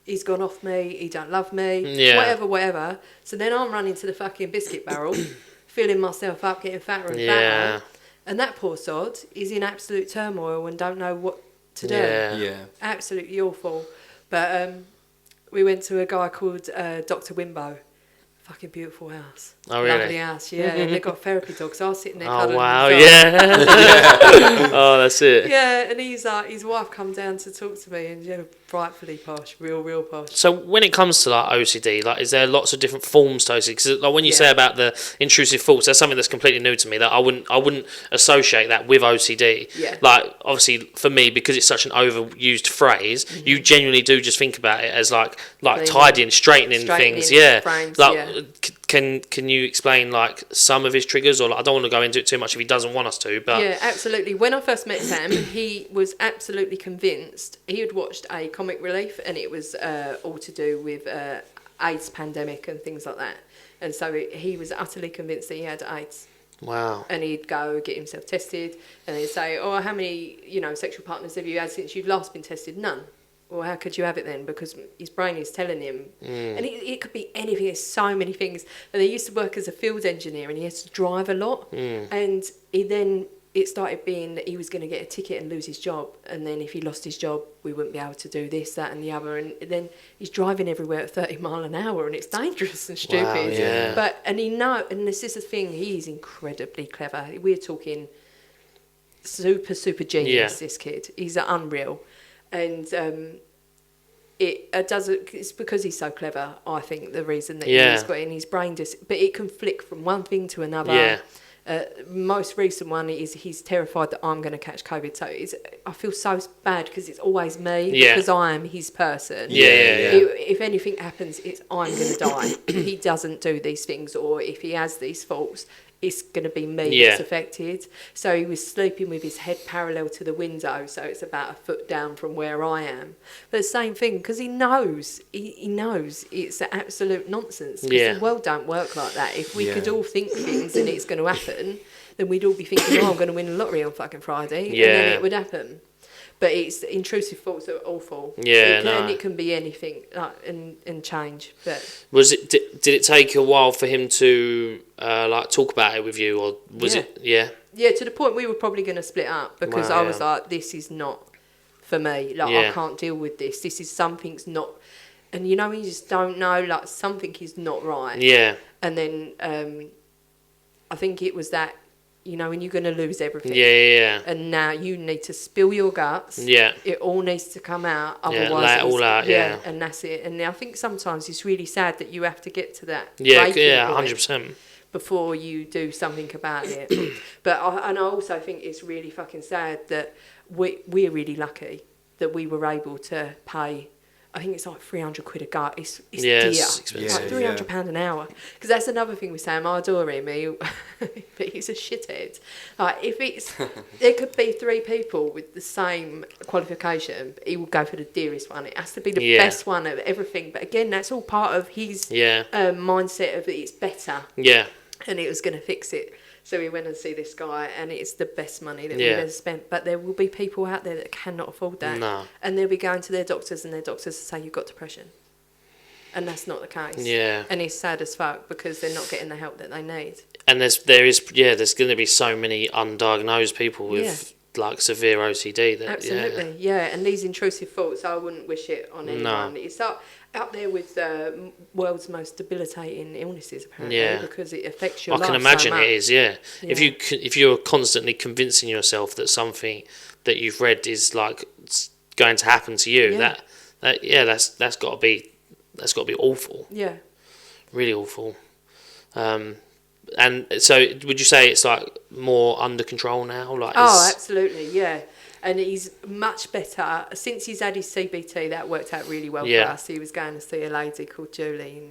He's gone off me, he don't love me, whatever. So then I'm running to the fucking biscuit barrel, filling myself up, getting fatter and fatter. And that poor sod is in absolute turmoil and don't know what to do. Absolutely awful. But we went to a guy called Dr. Wimbo. Fucking beautiful house. Oh, really? Lovely house, and they've got therapy dogs. I was sitting there Oh, cuddling wow, with Oh, that's it. and he's his wife come down to talk to me, and frightfully posh, real posh. So when it comes to like OCD, like, is there lots of different forms to OCD? Because like when you say about the intrusive thoughts, that's something that's completely new to me. That I wouldn't associate that with OCD. Like, obviously for me, because it's such an overused phrase, you genuinely do just think about it as like tidying, straightening things. Frames, Can you explain like some of his triggers, or like, I don't want to go into it too much if he doesn't want us to, but Yeah, absolutely. When I first met Sam, he was absolutely convinced. He had watched a comic relief, and it was all to do with AIDS pandemic and things like that. And so he was utterly convinced that he had AIDS. wow. And he'd go get himself tested, and he'd say, "Oh, how many sexual partners have you had since you've last been tested?" None. Well, how could you have it then? Because his brain is telling him. And it could be anything. There's so many things. And he used to work as a field engineer, and he had to drive a lot. And it started being that he was going to get a ticket and lose his job. And then if he lost his job, we wouldn't be able to do this, that and the other. And then he's driving everywhere at 30 mile an hour, and it's dangerous and stupid. Wow, yeah. And this is the thing, he is incredibly clever. We're talking super genius, this kid. He's unreal. And it's because he's so clever, I think, the reason that he's got it in his brain. But it can flick from one thing to another. Yeah. Most recent one is he's terrified that I'm going to catch COVID. So I feel so bad because it's always me, because I am his person. If anything happens, I'm going to die. If he doesn't do these things, or if he has these faults, it's going to be me that's affected. So he was sleeping with his head parallel to the window, so it's about a foot down from where I am. But the same thing, because he knows it's absolute nonsense. Because the world don't work like that. If we could all think things and it's going to happen, then we'd all be thinking, I'm going to win the lottery on fucking Friday, and then it would happen. But it's intrusive thoughts are awful. It can be anything, and change. But did it take a while for him to talk about it with you, or was it? Yeah, to the point we were probably going to split up, because I was like, this is not for me. I can't deal with this. This is something's not, and you just don't know. Like, something is not right. Yeah. And then I think it was that. When you're going to lose everything. Yeah. And now you need to spill your guts. Yeah. It all needs to come out. Otherwise, lay it all out, and that's it. And I think sometimes it's really sad that you have to get to that. 100%. Before you do something about it. But I also think it's really fucking sad that we're really lucky that we were able to pay. I think it's like 300 quid a gut. It's dear. It's expensive. Like £300 an hour. Because that's another thing with Sam. I adore him, but he's a shithead. Like, there could be 3 people with the same qualification, but he will go for the dearest one. It has to be the best one of everything. But again, that's all part of his mindset of it's better. Yeah. And it was going to fix it. So we went and see this guy, and it's the best money that we've ever spent. But there will be people out there that cannot afford that. No. And they'll be going to their doctors, and their doctors say, you've got depression. And that's not the case. Yeah. And it's sad as fuck, because they're not getting the help that they need. And there's going to be so many undiagnosed people with like severe OCD. Absolutely, And these intrusive thoughts, I wouldn't wish it on anyone. It's up there with the world's most debilitating illnesses, apparently, because it affects your life. I can imagine so much. it is, If you're constantly convincing yourself that something that you've read is like going to happen to you, that's got to be awful. Yeah, really awful. And so, would you say it's like more under control now? Like, absolutely, yeah. And he's much better. Since he's had his CBT, that worked out really well for us. He was going to see a lady called Julie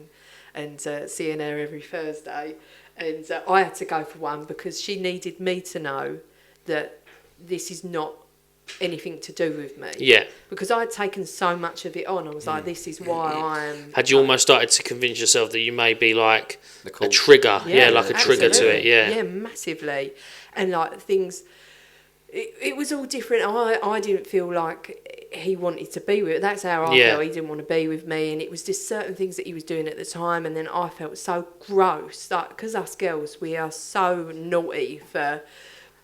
and seeing her every Thursday. And I had to go for one because she needed me to know that this is not anything to do with me. Yeah. Because I had taken so much of it on. I was like, this is why I am... Had you almost started to convince yourself that you may be like a trigger? Like a trigger to it, Yeah, massively. And like things... It was all different. I didn't feel like he wanted to be with. That's how I felt. He didn't want to be with me, and it was just certain things that he was doing at the time. And then I felt so gross, like because us girls, we are so naughty for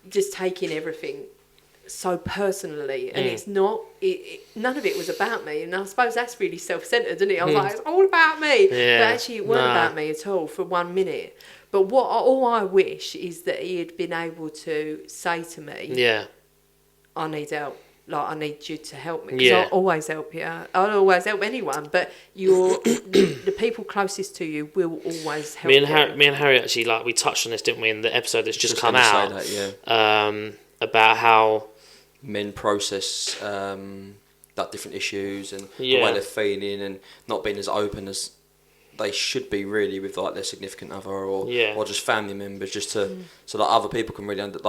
just taking everything so personally, and it's not. None of it was about me, and I suppose that's really self-centered, isn't it? I was like, it's all about me, but actually, it wasn't about me at all for 1 minute. But all I wish is that he had been able to say to me, I need help. Like, I need you to help me. Because I'll always help you. I'll always help anyone. But the people closest to you will always help you. Me and Harry actually, like, we touched on this, didn't we, in the episode that's just come out. About how men process like different issues and the way they're feeling and not being as open as they should be really with like their significant other or just family members, just to so that other people can really kind of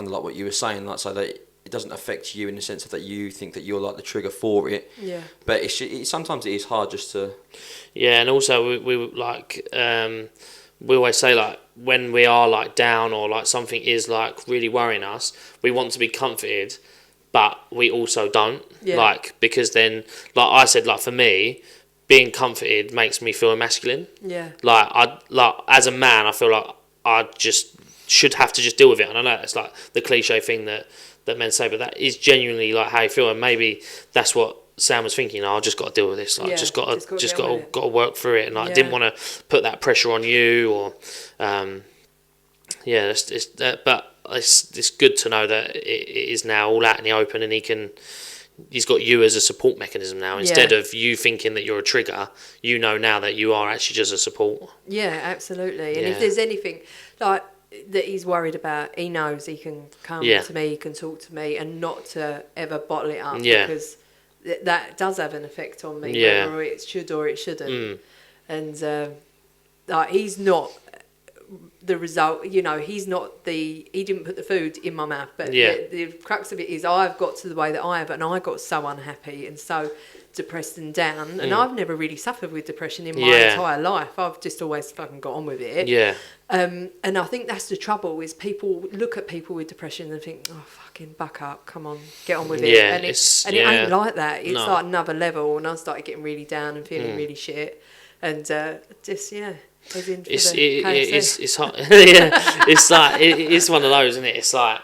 like what you were saying, like so that it doesn't affect you in the sense of that you think that you're like the trigger for it. Yeah. But sometimes it is hard just to. Yeah, and also we like we always say like when we are like down or like something is like really worrying us, we want to be comforted, but we also don't. Yeah. Like because then, like I said, like for me, being comforted makes me feel emasculine. Yeah. Like as a man, I feel like I just should have to just deal with it. And I know it's like the cliche thing that men say, but that is genuinely like how you feel, and maybe that's what Sam was thinking. I just got to deal with this. Like, just got to work through it, and like, I didn't want to put that pressure on you, or but it's good to know that it is now all out in the open, and he's got you as a support mechanism now instead of you thinking that you're a trigger. You know now that you are actually just a support. Yeah, absolutely. And if there's anything like that he's worried about, he knows he can come to me, he can talk to me, and not to ever bottle it up because that does have an effect on me, whether it should or it shouldn't. And like he's not the result, he didn't put the food in my mouth, but the crux of it is I've got to the way that I have, and I got so unhappy and so depressed and down, and I've never really suffered with depression in my entire life. I've just always fucking got on with it. And I think that's the trouble, is people look at people with depression and think, oh, fucking buck up, come on, get on with it. And it ain't like that. It's like another level, and I started getting really down and feeling really shit, and it's hard. It's like it's one of those, isn't it? It's like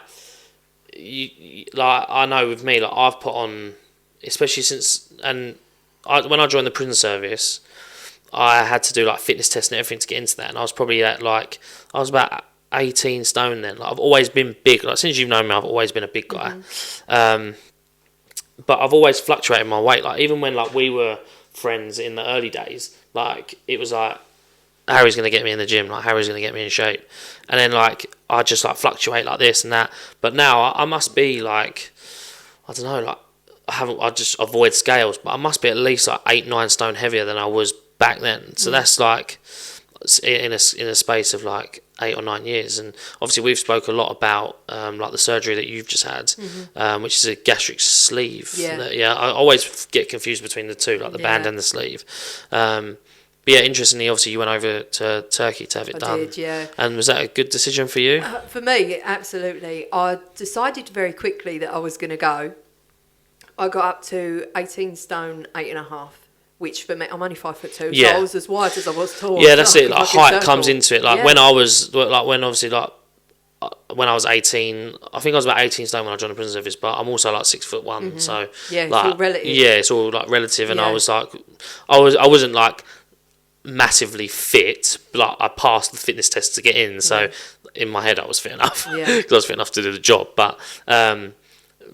you like I know with me, like I've put on, especially since when I joined the prison service, I had to do like fitness tests and everything to get into that, and I was probably at like I was about 18 stone then. Like I've always been big. Like since you've known me, I've always been a big guy. But I've always fluctuated my weight. Like even when like we were friends in the early days, like it was like Harry's going to get me in the gym, like Harry's going to get me in shape, and then like I just like fluctuate like this and that. But now I must be like, I don't know, like I just avoid scales, but I must be at least like 8-9 stone heavier than I was back then. So that's like in a space of like 8 or 9 years. And obviously we've spoke a lot about like the surgery that you've just had, which is a gastric sleeve. I always get confused between the two, like the band and the sleeve. But yeah, interestingly, obviously you went over to Turkey to have it done. I did, yeah. And was that a good decision for you? For me, absolutely. I decided very quickly that I was going to go. I got up to 18 stone, 8.5, which for me, I'm only 5'2", so I was as wide as I was tall. Yeah, that's it. Like height comes into it. Like when I was 18, I think I was about 18 stone when I joined the prison service, but I'm also like 6'1", so it's like, all relative. Yeah, it's all like relative, and I was like, I wasn't like massively fit, but like, I passed the fitness test to get in, so in my head I was fit enough because I was fit enough to do the job.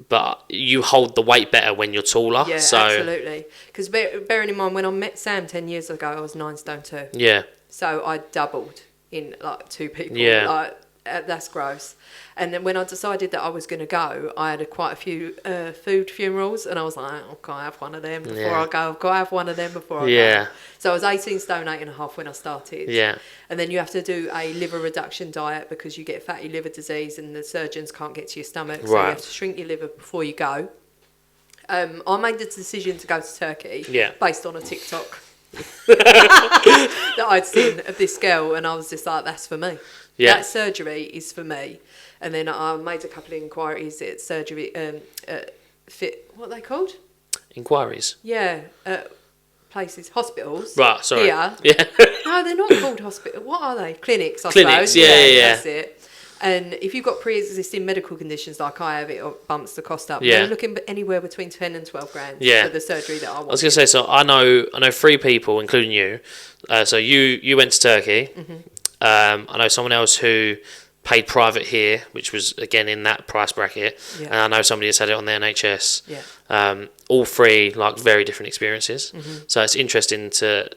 But you hold the weight better when you're taller. Yeah, so. Absolutely. Because bearing in mind, when I met Sam 10 years ago, I was 9 stone 2. Yeah. So I doubled in like 2 people. Yeah. Like, that's gross. And then when I decided that I was going to go, I had quite a few food funerals, and I was like, oh, can I have one of them before I go? I've got to have one of them before I go. So I was 18 stone 8.5 when I started. Yeah. And then you have to do a liver reduction diet because you get fatty liver disease and the surgeons can't get to your stomach. So you have to shrink your liver before you go. I made the decision to go to Turkey based on a TikTok that I'd seen of this girl, and I was just like, that's for me. Yeah. That surgery is for me. And then I made a couple of inquiries at surgery, what are they called? Inquiries? Yeah, places, hospitals. Right, sorry. Here. Yeah. No, they're not called hospitals. What are they? Clinics, I suppose. Yeah, that's it. And if you've got pre-existing medical conditions like I have, it bumps the cost up. They're looking anywhere between 10 and 12 grand for the surgery that I want. I was going to say, so I know 3 people, including you. So you went to Turkey. I know someone else who paid private here, which was again in that price bracket, and I know somebody has had it on the NHS. All 3 like very different experiences. So it's interesting to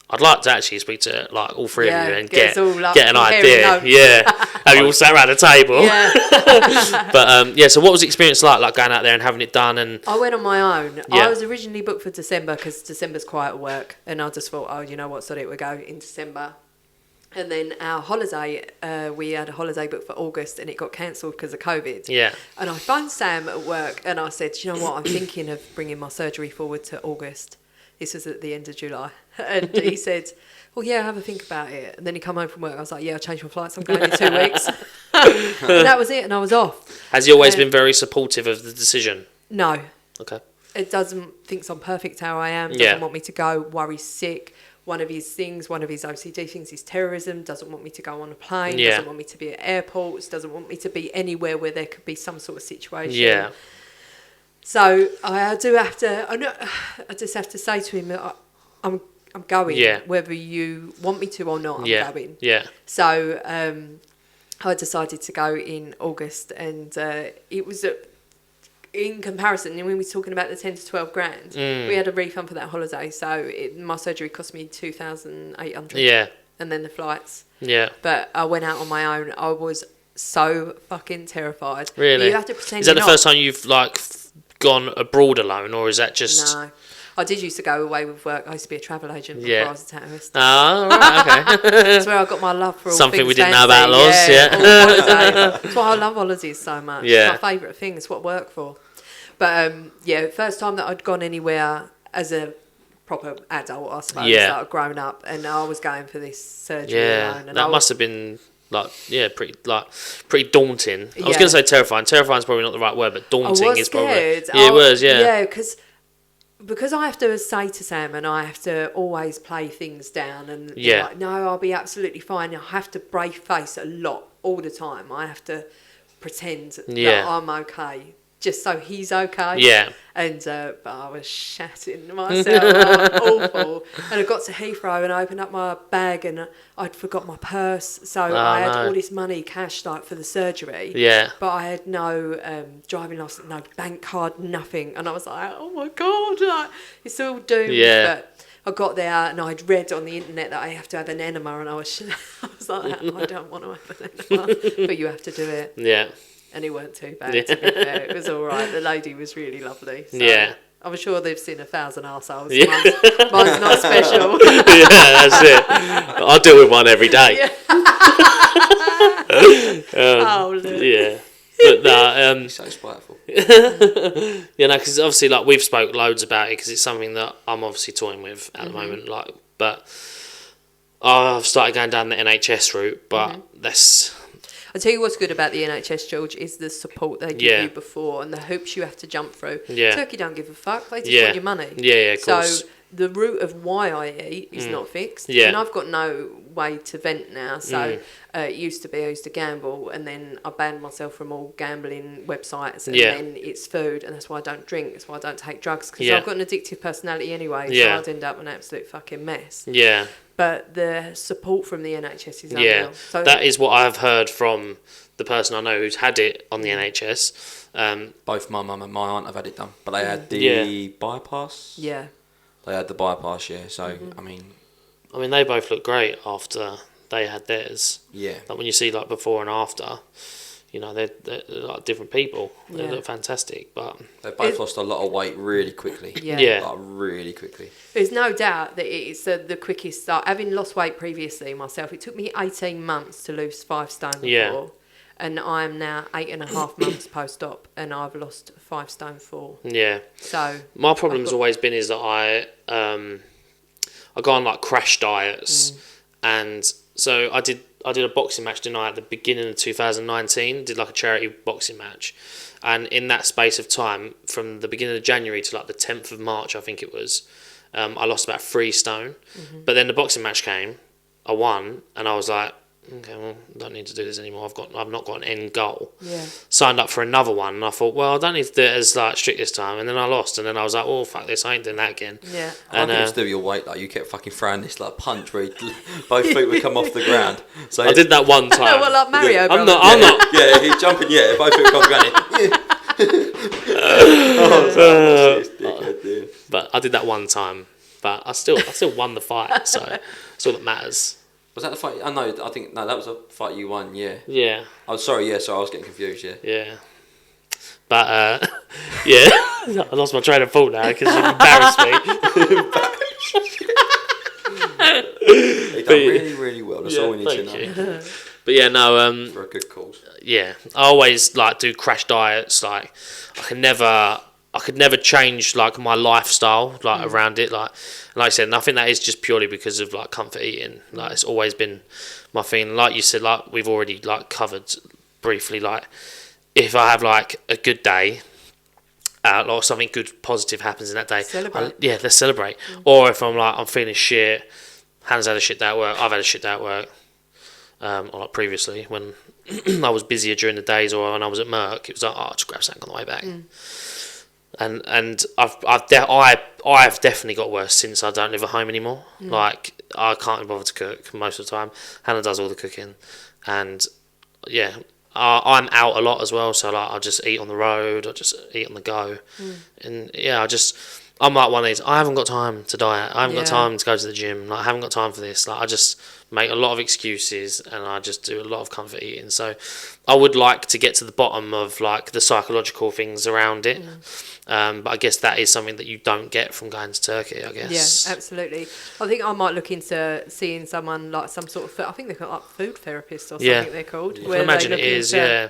I'd like to actually speak to like all three of you and get us all up get an comparing idea. notes. Yeah, have you all sat around a table? Yeah. But so what was the experience like going out there and having it done? And I went on my own. Yeah. I was originally booked for December because December's quiet at work, and I just thought, oh, you know what, sod it, we'll go in December. And then our holiday, we had a holiday booked for August, and it got cancelled because of COVID. yeah, And I phoned Sam at work, and I said, you know what, I'm thinking of bringing my surgery forward to August. This was at the end of July. And he said, well, yeah, have a think about it. And then he come home from work. I was like, yeah, I changed my flights. I'm going in 2 weeks. And that was it. And I was off. has he always been very supportive of the decision? No. Okay. It thinks I'm perfect how I am. Yeah. Doesn't want me to go. Worries sick. One of his OCD things is terrorism. Doesn't want me to go on a plane. Yeah. Doesn't want me to be at airports. Doesn't want me to be anywhere where there could be some sort of situation. Yeah. So I just have to say to him that I'm going, Yeah. whether you want me to or not. I'm going. Yeah. So I decided to go in August, and it was in comparison. When we were talking about the 10 to 12 grand, we had a refund for that holiday. So my surgery cost me 2,800. Yeah. And then the flights. Yeah. But I went out on my own. I was so fucking terrified. Really? You have to pretend. Is that you're the not. first time you've like gone abroad alone, or is that just? No. I did used to go away with work. I used to be a travel agent before Yeah. I was a terrorist. Oh, right, okay. That's where I got my love for all Something things we didn't fancy. know about Loz, yeah. all holidays. That's why I love holidays so much. Yeah. It's my favourite thing. It's what I work for. But first time that I'd gone anywhere as a proper adult, I suppose, Yeah. that I'd grown up, and I was going for this surgery Yeah, alone. And that must have been pretty daunting. I was Yeah. going to say terrifying. Terrifying is probably not the right word, but I daunting was is probably. scared. Yeah, it was. Yeah. Yeah, because I have to say to Sam, and I have to always play things down, and be Yeah. like, no, I'll be absolutely fine. I have to brave face a lot all the time. I have to pretend Yeah. that I'm okay, just so he's okay. Yeah. And but I was shatting myself. I was awful. And I got to Heathrow and I opened up my bag and I'd forgot my purse. So I had all this money cash like for the surgery. Yeah. But I had no driving license, no bank card, nothing. And I was like, oh my God, like, it's all doomed. Yeah. But I got there and I'd read on the internet that I have to have an enema, and I was like, I don't want to have an enema, but you have to do it. Yeah. And it weren't too bad, to be fair. It was all right. The lady was really lovely. So Yeah. I'm sure they've seen 1,000 arseholes. Yeah. Mine's not special. Yeah, that's it. I deal with one every day. Yeah. Oh, look. Yeah. But no, He's so spiteful. you know, because obviously, like, we've spoke loads about it because it's something that I'm obviously toying with at the moment. Like, but I've started going down the NHS route, but that's. I'll tell you what's good about the NHS, George, is the support they give you before and the hoops you have to jump through. Yeah. Turkey don't give a fuck. They just Yeah. want your money. Yeah, of course. So the route of why I eat is not fixed. Yeah. And I've got no way to vent now. So it used to be I used to gamble, and then I banned myself from all gambling websites, and then it's food, and that's why I don't drink. That's why I don't take drugs, because I've got an addictive personality anyway. So I'd end up an absolute fucking mess. Yeah. But the support from the NHS is unreal. Yeah. So That is what I've heard from the person I know who's had it on the NHS. Both my mum and my aunt have had it done, but they had the bypass. yeah. They had the bypass, yeah. So I mean, they both look great after they had theirs. yeah. Like when you see like before and after, you know, they're like different people. They Yeah. look fantastic, but They've both lost a lot of weight really quickly. Yeah. Yeah. Like, really quickly. There's no doubt that it's the quickest start. Having lost weight previously myself, it took me 18 months to lose 5 stone before. Yeah. And I'm now 8.5 months post-op, and I've lost 5 stone 4. yeah. So My problem's always been is that I go on like crash diets, and so I did a boxing match tonight at the beginning of 2019. Did like a charity boxing match, and in that space of time, from the beginning of January to like the 10th of March, I think it was, I lost about 3 stone. But then the boxing match came, I won, and I was like, okay, well, I don't need to do this anymore. I've not got an end goal. yeah, Signed up for another one, and I thought, well, I don't need to do it as like strict this time. And then I lost, and then I was like, oh fuck this, I ain't doing that again. yeah. I And think it's to do with your weight. Like you kept fucking throwing this like punch where both feet would come off the ground. So I did that one time. Well, like Mario Yeah, I'm Brothers. not. Yeah, he's jumping. Yeah, both feet come off the ground. But I did that one time. but I still won the fight, so that's all that matters. Was that the fight? Oh, no, I think that was a fight you won. Yeah. Yeah. Oh, sorry. Yeah, sorry, I was getting confused. Yeah. Yeah. But yeah, I lost my train of thought now because you embarrassed me. He done really, really well. That's all we need to know. But yeah, no. For a good cause. Yeah, I always like do crash diets. Like I could never change like my lifestyle like around it. Like I said, and I think that is just purely because of like comfort eating. Like it's always been my thing. Like you said, like we've already like covered briefly. Like if I have like a good day. Or something good, positive happens in that day. Celebrate. Let's celebrate. Or if I'm feeling shit, Hannah's had a shit day at work, I've had a shit day at work. Or like previously when I was busier during the days, or when I was at Merck, it was like, oh, I'll just grab something on the way back. And I've definitely got worse since I don't live at home anymore. Like I can't be bothered to cook most of the time. Hannah does all the cooking, and yeah. I'm out a lot as well, so like I just eat on the road, I just eat on the go, and yeah, I'm like one of these. I haven't got time to diet. I haven't got time to go to the gym. Like I haven't got time for this. Like I just make a lot of excuses, and I just do a lot of comfort eating. So I would like to get to the bottom of like the psychological things around it. But I guess that is something that you don't get from going to Turkey, I guess. Yeah, absolutely. I think I might look into seeing someone like some sort of, I think they're called like food therapists or something they're called. I can imagine it is, yeah.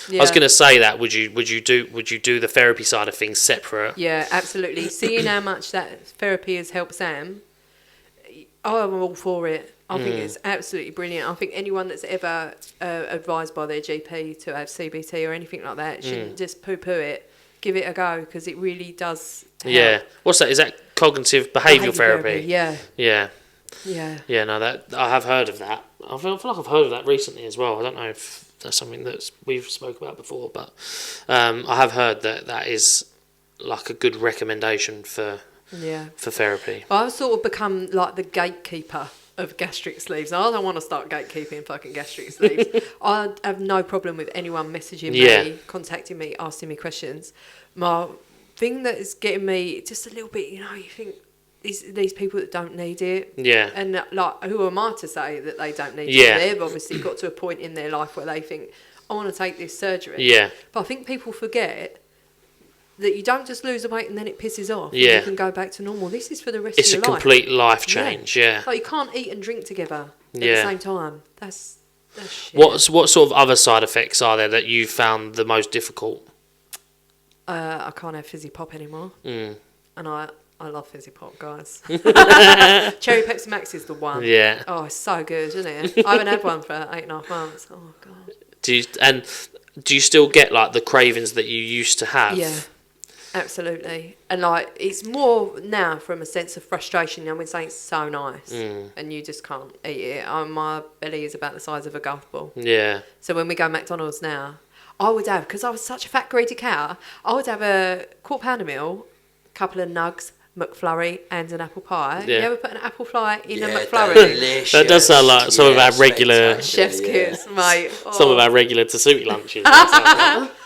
I was going to say that. Would you do the therapy side of things separate? Yeah, absolutely. Seeing how much that therapy has helped Sam, I'm all for it. I think it's absolutely brilliant. I think anyone that's ever advised by their GP to have CBT or anything like that shouldn't just poo-poo it. Give it a go because it really does help. Yeah. What's that? Is that cognitive behavioural therapy? Yeah. Yeah. Yeah. Yeah, no, that I have heard of that. I feel like I've heard of that recently as well. I don't know if that's something that we've spoke about before, but I have heard that is like a good recommendation for therapy. Well, I've sort of become like the gatekeeper of gastric sleeves. I don't want to start gatekeeping fucking gastric sleeves. I have no problem with anyone messaging me, contacting me, asking me questions. My thing that is getting me just a little bit, you think these people that don't need it. Yeah. And like, who am I to say that they don't need it? They've obviously got to a point in their life where they think, I want to take this surgery. Yeah. But I think people forget that you don't just lose the weight and then it pisses off. Yeah. And you can go back to normal. This is for the rest of your life. It's a complete life change, yeah. Like you can't eat and drink together at the same time. That's shit. What sort of other side effects are there that you found the most difficult? I can't have fizzy pop anymore. And I love fizzy pop, guys. Cherry Pepsi Max is the one. Yeah. Oh, it's so good, isn't it? I haven't had one for 8.5 months. Oh, God. Do you still get like the cravings that you used to have? Yeah. Absolutely. And like it's more now from a sense of frustration when something's so nice and you just can't eat it. My belly is about the size of a golf ball. Yeah. So when we go to McDonald's now, I would have, because I was such a fat greedy cow, I would have a quarter pounder meal, a couple of nugs, McFlurry and an apple pie. Yeah. You ever put an apple pie in a McFlurry? Delicious. That does sound like some of our regular chef's kiss, mate. Oh. Some of our regular Tasuti lunches.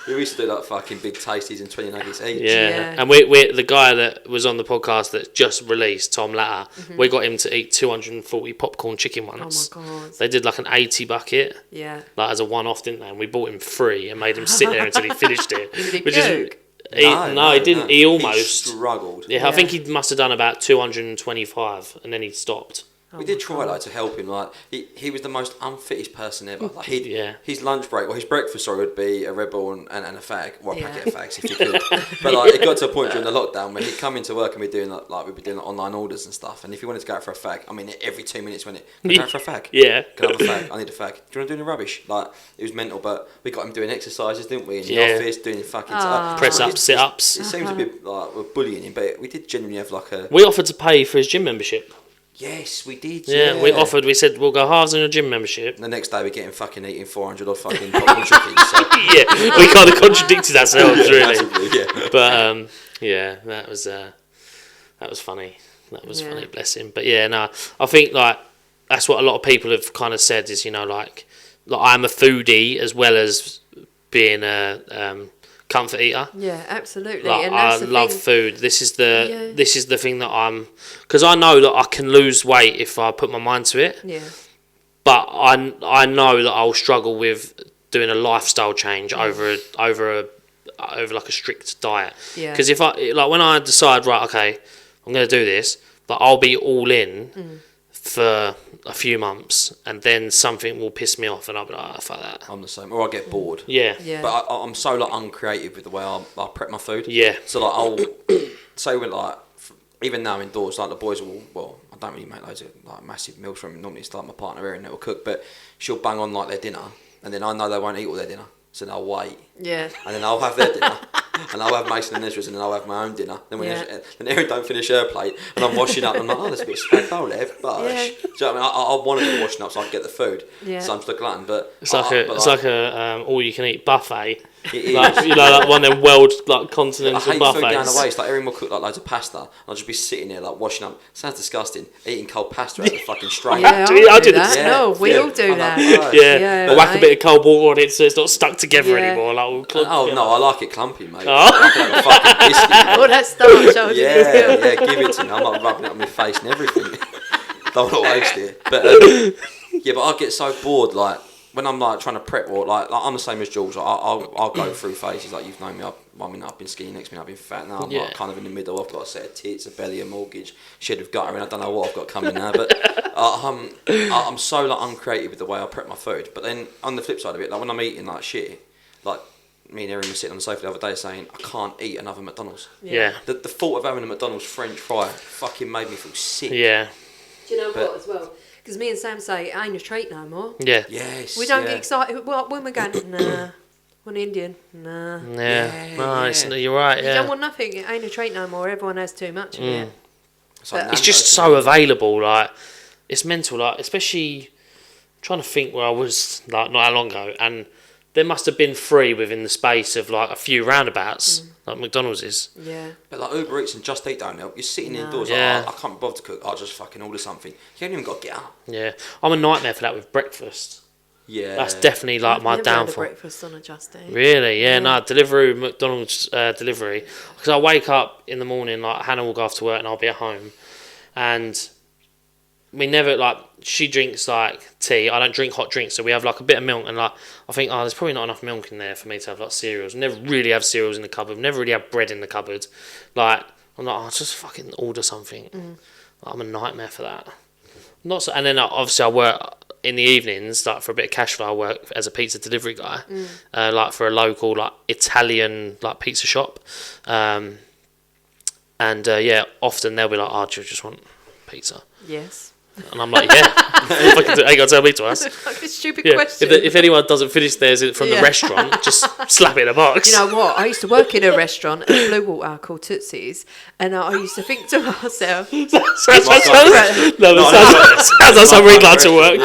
We used to do like fucking big tasties and 20 nuggets each. Yeah. And we the guy that was on the podcast that just released, Tom Latter, we got him to eat 240 popcorn chicken once. Oh my God. They did like an 80 bucket. Yeah. Like as a one-off, didn't they? And we bought him 3 and made him sit there until he finished it. Did he puke? He didn't. No. He almost he struggled. Yeah, I think he must have done about 225, and then he stopped. We did try to help him. Like he was the most unfittest person ever. Like his lunch break or his breakfast would be a Red Bull and a fag, or a packet of fags if you could. But like it got to a point during the lockdown where he'd come into work and we'd be doing we'd be doing online orders and stuff. And if he wanted to go out for a fag, I mean every 2 minutes can I go for a fag? Yeah. Can I have a fag? I need a fag. Do you want to do any rubbish? Like it was mental, but we got him doing exercises, didn't we? In the office, doing fucking press ups, sit ups. It seems a bit like we're bullying him, but we did genuinely have like a. We offered to pay for his gym membership. Yes, we did. Yeah, we offered. We said we'll go halves on your gym membership. The next day we're getting fucking eating 400 odd fucking popcorn chickens. So. Yeah, we kind of contradicted ourselves, really. Yeah. But that was funny. That was funny, bless him. But yeah, no, I think like that's what a lot of people have kind of said is like I'm a foodie as well as being a comfort eater. Yeah, absolutely. Like, And I that's the love thing. food. This is the thing that because I know that I can lose weight if I put my mind to it. Yeah. But I know that I'll struggle with doing a lifestyle change over like a strict diet. Yeah. Because when I decide, right, okay, I'm going to do this, but I'll be all in for a few months, and then something will piss me off, and I'll be like, oh, fuck that. I'm the same, or I get bored. Yeah. Yeah. But I'm so like uncreative with the way I prep my food. Yeah. So like I'll say with like even now indoors, like the boys will. Well, I don't really make loads of like massive meals for them. Normally it's like my partner Erin that will cook, but she'll bang on like their dinner, and then I know they won't eat all their dinner, so then I'll wait. Yeah. And then I'll have their dinner, and I'll have Mason and Ezra's, and then I'll have my own dinner. Then then Erin don't finish her plate, and I'm washing up. And I'm like, oh, there's a bit of spag bowl left, but do you know what I mean? I want to be washing up so I can get the food. Yeah. So I'm just a glutton, but It's like a all you can eat buffet. It is. Like, like one of them world like I continental hate food going buffets. to waste. Like Erin will cook like loads of pasta, and I'll just be sitting there like washing up. Sounds disgusting. Eating cold pasta out of the fucking strainer. Yeah, I do that. Yeah. No, we all I do know. that. Yeah, Yeah, or whack a right. bit of cold water on it so it's not stuck together Yeah. anymore. Like, all clumpy, Oh you no, know. I like it clumpy, mate. Oh. I can have a fucking biscuit. All that starch on Yeah, give it to me. I'm not rubbing it on my face and everything. Don't want to waste it. But yeah, but I get so bored. Like when I'm like trying to prep, or like I'm the same as Jules. I'll go through phases. Like you've known me. I've been skinny. Next minute I've been fat. Now I'm like kind of in the middle. I've got a set of tits, a belly, a mortgage, shed of gutter, and I don't know what I've got coming now. But I'm so like uncreative with the way I prep my food. But then on the flip side of it, like when I'm eating like shit, like me and Erin were sitting on the sofa the other day saying I can't eat another McDonald's. Yeah. The thought of having a McDonald's French fry fucking made me feel sick. Yeah. Do you know But- what as well? Because me and Sam say it ain't a treat no more. Yeah. Yes. We don't get excited. Well, when we're going, nah, one Indian, nah. Yeah. No, yeah. you're right. You Yeah. don't want nothing. It ain't a treat no more. Everyone has too much of it. It's, like It's just Nando's, so available. Like, it's mental. Like, especially trying to think where I was like not that long ago, and there must have been 3 within the space of like a few roundabouts, like McDonald's is. Yeah. But like Uber Eats and Just Eat don't help. You're sitting indoors. Yeah. Like, I can't be bothered to cook. I'll just fucking order something. You ain't even got to get up. Yeah, I'm a nightmare for that with breakfast. Yeah. That's definitely like I've my never had a downfall. breakfast on a Just Eat. Really? Yeah, no, delivery, McDonald's delivery. Because I wake up in the morning, like Hannah will go off to work and I'll be at home. And we never, like, she drinks like tea. I don't drink hot drinks, so we have like a bit of milk. And like, I think, there's probably not enough milk in there for me to have like cereals. We never really have cereals in the cupboard. We never really have bread in the cupboard. Like, I'm like, I'll just fucking order something. Like, I'm a nightmare for that. Not so, and then obviously I work in the evenings, like for a bit of cash flow. I work as a pizza delivery guy, like for a local like Italian like pizza shop, and yeah, often they'll be like, "Oh, do you just want pizza?" Yes. And I'm like, "Yeah, fucking ain't got to tell me twice." Like a stupid Yeah, question. if anyone doesn't finish theirs from the Yeah. restaurant, just slap it in a box. You know what? I used to work in a restaurant at Blue Water called Tootsie's, and I used to think to myself, sounds like something we'd like to work.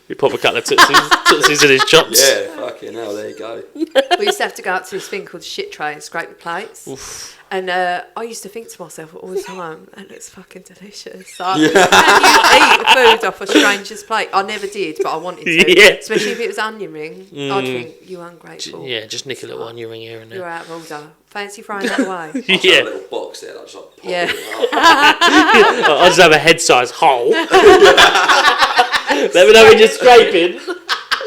You pop a couple of tootsies in his chops. Yeah, fucking hell, there you go. we used to have to go up to this thing called shit tray and scrape the plates. And I used to think to myself all the time, that looks fucking delicious. Like, can you eat food off a stranger's plate? I never did, but I wanted to. Yeah. Especially if it was onion ring. I'd think, you ungrateful. Yeah, just nick a little onion ring here and You're there. out of order. Fancy throwing that away? I've got Yeah. a little box there, like, just like, pop Yeah. it out. I just have a head-sized hole. Let me know when you're scraping.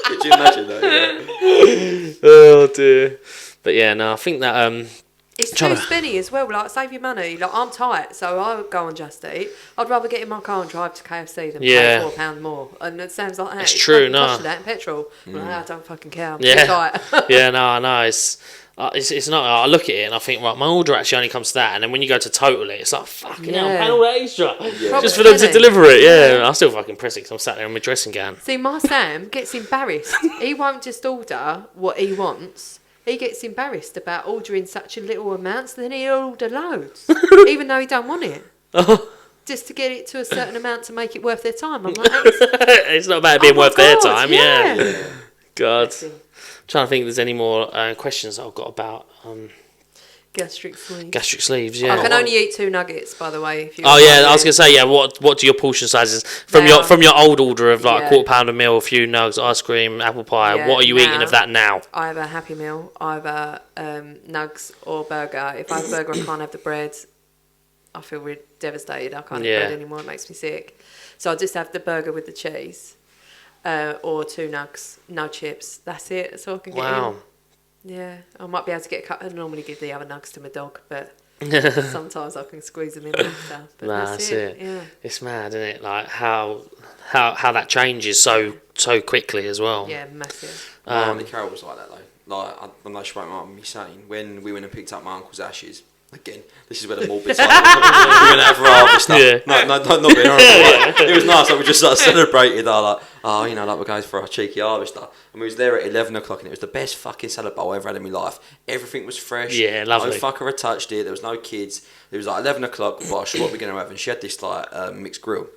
Could you imagine that? Yeah. Oh dear. But yeah, no, I think that It's Trying too to- spinny as well. Like, save your money. Like, I'm tight, so I would go on Just Eat. I'd rather get in my car and drive to KFC than Yeah. pay £4 more. And it sounds like that. It's true, fucking no. cost you that in petrol. I'm like, I don't fucking care. I'm too Yeah. tight. yeah, no, I know it's not. I look at it and I think, right, my order actually only comes to that, and then when you go to total it, it's like fucking hell, I'm Yeah. paying all that extra Yeah. just for them to Penny. deliver it. Yeah, I still fucking press it because I'm sat there in my dressing gown. See, my Sam gets embarrassed. He won't just order what he wants. He gets embarrassed about ordering such a little amount, so then he'll order loads, even though he don't want it. Just to get it to a certain amount to make it worth their time. I'm like, It's not about it being oh my worth their God, time. Yeah. God. Bless him. Trying to think if there's any more questions that I've got about. Gastric sleeves. Gastric sleeves, yeah. I can only eat 2 nuggets, by the way. If you Oh yeah, I was gonna say, yeah. What do your portion sizes from your old order of like quarter pound a meal, a few nugs, ice cream, apple pie? Yeah, what are you eating of that now? I have a Happy Meal, either nugs or burger. If I have a burger, I can't have the bread. I feel really devastated. I can't eat bread anymore. It makes me sick. So I just have the burger with the cheese, or 2 nugs, no chips. That's it. That's all I can get in. Yeah, I might be able to get a couple. I normally give the other nugs to my dog, but sometimes I can squeeze them in after. But that's it. Yeah. It's mad, isn't it? Like how that changes so quickly as well. Yeah, massive. My Auntie Carol was like that though. Like I know she won't mind me saying, when we went and picked up my uncle's ashes. Again, this is where the morbid side. We went out for harvest stuff. Yeah. No, not being horrible. It was nice. Like, we just celebrated. Like we're going for our cheeky harvest stuff. And we was there at 11 o'clock, and it was the best fucking salad bowl I ever had in my life. Everything was fresh. Yeah, lovely. No fucker had touched it. There was no kids. It was like 11 o'clock. Gosh, what are we going to have? And she had this like mixed grill.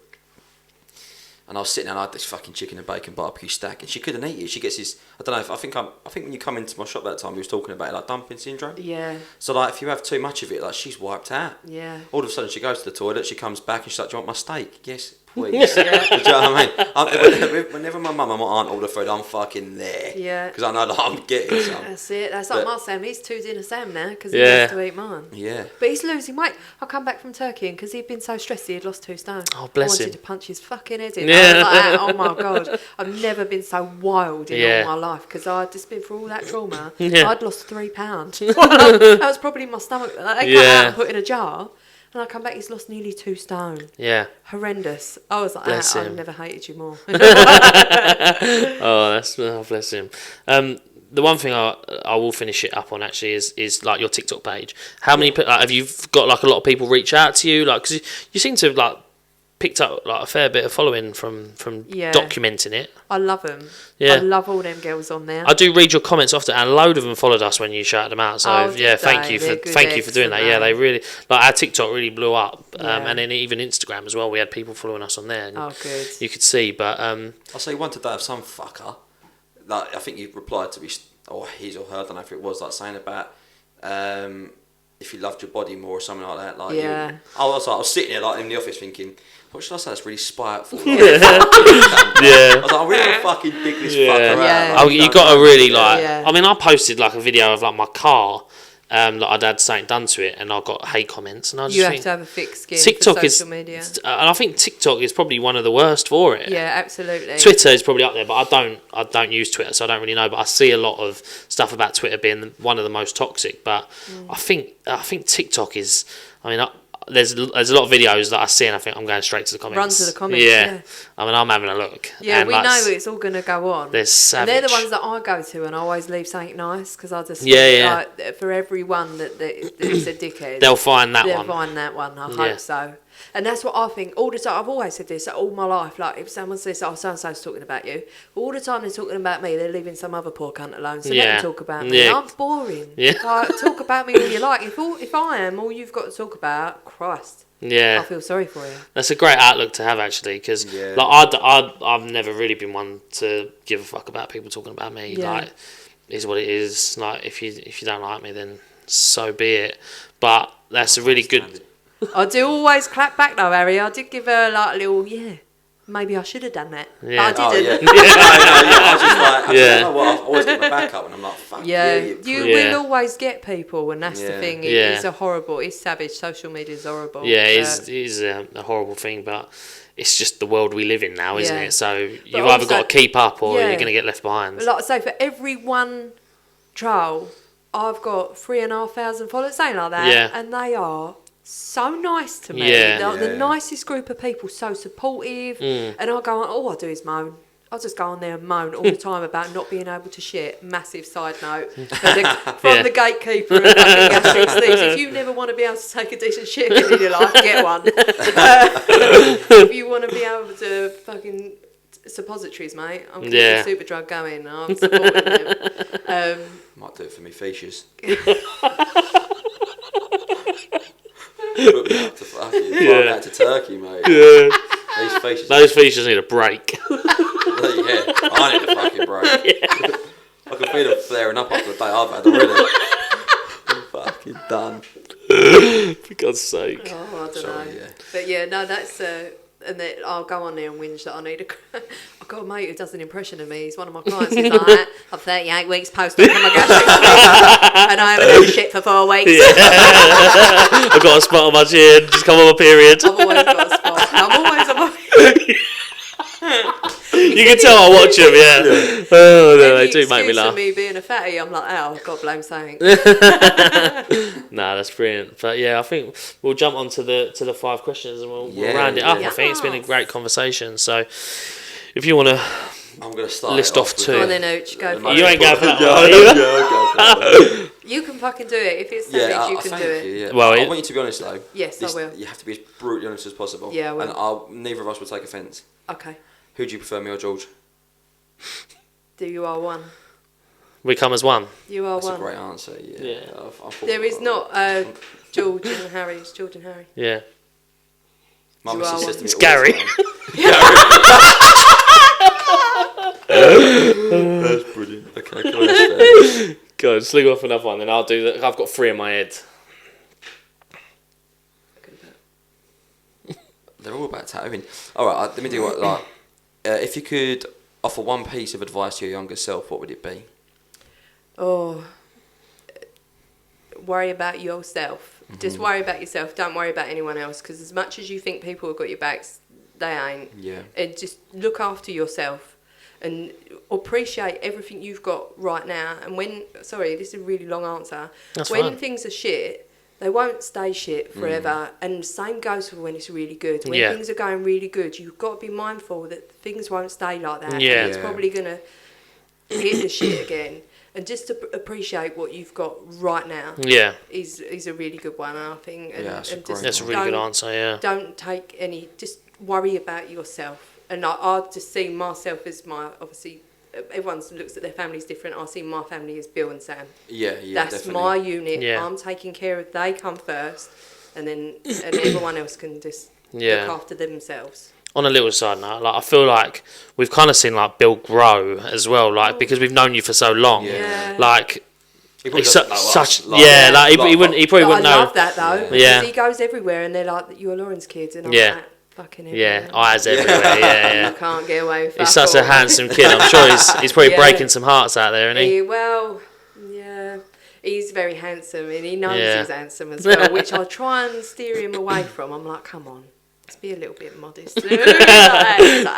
And I was sitting there and I had this fucking chicken and bacon barbecue stack, and she couldn't eat it. She gets this, I don't know, I think when you come into my shop that time, we was talking about it, like dumping syndrome. Yeah. So like if you have too much of it, like she's wiped out. Yeah. All of a sudden she goes to the toilet, she comes back and she's like, do you want my steak? Yes, please. Do you know what I mean? Whenever my mum and my aunt order food, I'm fucking there. Yeah. Because I know that I'm getting some. That's it. That's like my Sam. He's 2 dinner Sam now because he has to eat mine. Yeah. But he's losing weight. I come back from Turkey and because he'd been so stressed, he had lost 2 stone. Oh, bless I him. wanted to punch his fucking head in. Yeah. I was like, oh my God. I've never been so wild in all my life because I'd just been through all that trauma. Yeah. I'd lost 3 pounds. That was probably my stomach. They cut out and put in a jar. And I come back, he's lost nearly 2 stone. Yeah. Horrendous. I was like, I've never hated you more. Bless him. The one thing I will finish it up on actually is like your TikTok page. How many have you got? Like a lot of people reach out to you, like because you seem to have like picked up like a fair bit of following from documenting it. I love them. Yeah. I love all them girls on there. I do read your comments often, and a load of them followed us when you shouted them out. So thank you for doing that. Yeah, they really like our TikTok really blew up, and then even Instagram as well. We had people following us on there. And good. You could see, but I'll say one today of some fucker. Like I think you replied to me, or his or her, I don't know if it was, like saying about if you loved your body more or something like that. Like I was sitting here like in the office thinking, what should I say? That's really spiteful. Like, I was like, I really want to fucking dig this fucker out. Like, you got to really like. I mean, I posted like a video of like my car. Like I'd had something done to it, and I got hate comments, and I just think have to have a thick skin TikTok for social media. And I think TikTok is probably one of the worst for it. Yeah, absolutely. Twitter is probably up there, but I don't use Twitter, so I don't really know. But I see a lot of stuff about Twitter being one of the most toxic. But I think TikTok is. I mean, there's a lot of videos that I see, and I think I'm going straight to the comments. Run to the comments. Yeah. I mean, I'm having a look. Yeah, and we know it's all going to go on. They're savage. And they're the ones that I go to, and I always leave something nice because I just like, for every one that's a dickhead, they'll find that one. They'll find that one. I hope so. And that's what I think all the time. I've always said this all my life. Like if someone says, "Oh, so and so's talking about you," all the time they're talking about me. They're leaving some other poor cunt alone. So let them talk about me. I'm boring. Yeah. Like, talk about me all you like. If I am all you've got to talk about, Christ. Yeah, I feel sorry for you. That's a great outlook to have actually, because like I've never really been one to give a fuck about people talking about me. Like, is what it is. Like if you don't like me, then so be it. But that's a really good. I do always clap back though, Harry. I did give her like a little maybe I should have done that. Yeah. But I didn't. I was just like, I don't know what, I've always got my back up and I'm like, fuck you will always get people, and that's the thing. It's it's savage. Social media is horrible. Yeah, it is a horrible thing, but it's just the world we live in now, isn't it? So you've also, either got to keep up or you're going to get left behind. Like I say, for every one trial, I've got 3,500 followers, something like that. Yeah. And they are so nice to me. They're the nicest group of people, so supportive. And I go on, all I do is moan. I'll just go on there and moan all the time about not being able to shit. Massive side note from the gatekeeper of fucking gastric sleeves. If you never want to be able to take a decent shit in your life, get one. If you want to be able to fucking suppositories, mate, I'm keeping the super drug going. I'm supporting them. Might do it for me facias. Put me out to fucking fly out to Turkey, mate. Yeah. Those facias need a break. I need a fucking break. I can feel them flaring up after the day I've had already. Fucking done. For God's sake. Oh, I don't Sorry, know. yeah. But yeah, no, that's and then I'll go on there and whinge that I need a. I've got a mate who does an impression of me. He's one of my clients. He's like, I'm 38 weeks post-op on my gastric sleeve, and I haven't had shit for 4 weeks. Yeah. I've got a spot on my chin. Just come on my period. I've always got a spot. I'm always on my. You can tell I watch them, yeah. Oh, no, they do make me laugh. Me being a fatty, I'm like, oh, I've got to blame something. Nah, that's brilliant. But yeah, I think we'll jump on to the 5 questions and we'll round it up. Yeah. I think it's been a great conversation. So if you want to I'm going to start list off 2. Go on then, Ooch, go for You it. ain't going for that Yeah, one, are I'll you? go for it. You can fucking do it. If it's savage, you can thank do it. you, yeah. Well, I it- want you to be honest though. Yes, I will. You have to be as brutally honest as possible. Yeah, I will. And neither of us will take offence. Okay. Who do you prefer, me or George? You are one. We come as one. You are That's one. a great answer. Yeah. Yeah. I thought There is not George and Harry. It's George and Harry. Yeah. My You missus are says one. to me It's all Garry. the time. That's brilliant. Okay, come on, that's fair. Go on, sling off another one, then I'll do that. I've got 3 in my head. They're all about tattooing. All right, let me do what. Like, if you could offer one piece of advice to your younger self, what would it be? Oh, worry about yourself. Just worry about yourself. Don't worry about anyone else. Because as much as you think people have got your backs, they ain't. Yeah. And just look after yourself and appreciate everything you've got right now. And this is a really long answer. That's when fine. things are shit, they won't stay shit forever. And the same goes for when it's really good. When Yeah. things are going really good, you've got to be mindful that things won't stay like that. Yeah. And it's Yeah. probably going to hit the shit again. And just to appreciate what you've got right now Yeah. is a really good one, I think. And, Yeah, that's a and great just That's a really good don't- answer, yeah. Don't take any, just worry about yourself. And I just see myself as obviously, everyone looks at their families different. I see my family as Bill and Sam. Yeah, That's definitely. my unit. Yeah. I'm taking care of, they come first. And then everyone else can just Yeah. look after themselves. On a little side note, like I feel like we've kind of seen like Bill grow as well, like because we've known you for so long. Yeah. like He probably he's doesn't know us, such like- yeah, like he like- wouldn't, he probably But wouldn't I know. love that though. Because Yeah. he goes everywhere and they're like, you're Lauren's kids. And I'm Yeah. like, fucking Yeah, everywhere. eyes everywhere. Yeah, You yeah. can't get away with He's fuck such a all. handsome kid. I'm sure he's probably Yeah. breaking some hearts out there, isn't he? Well, yeah, he's very handsome and he knows Yeah. he's handsome as well, which I try and steer him away from. I'm like, come on, let's be a little bit modest.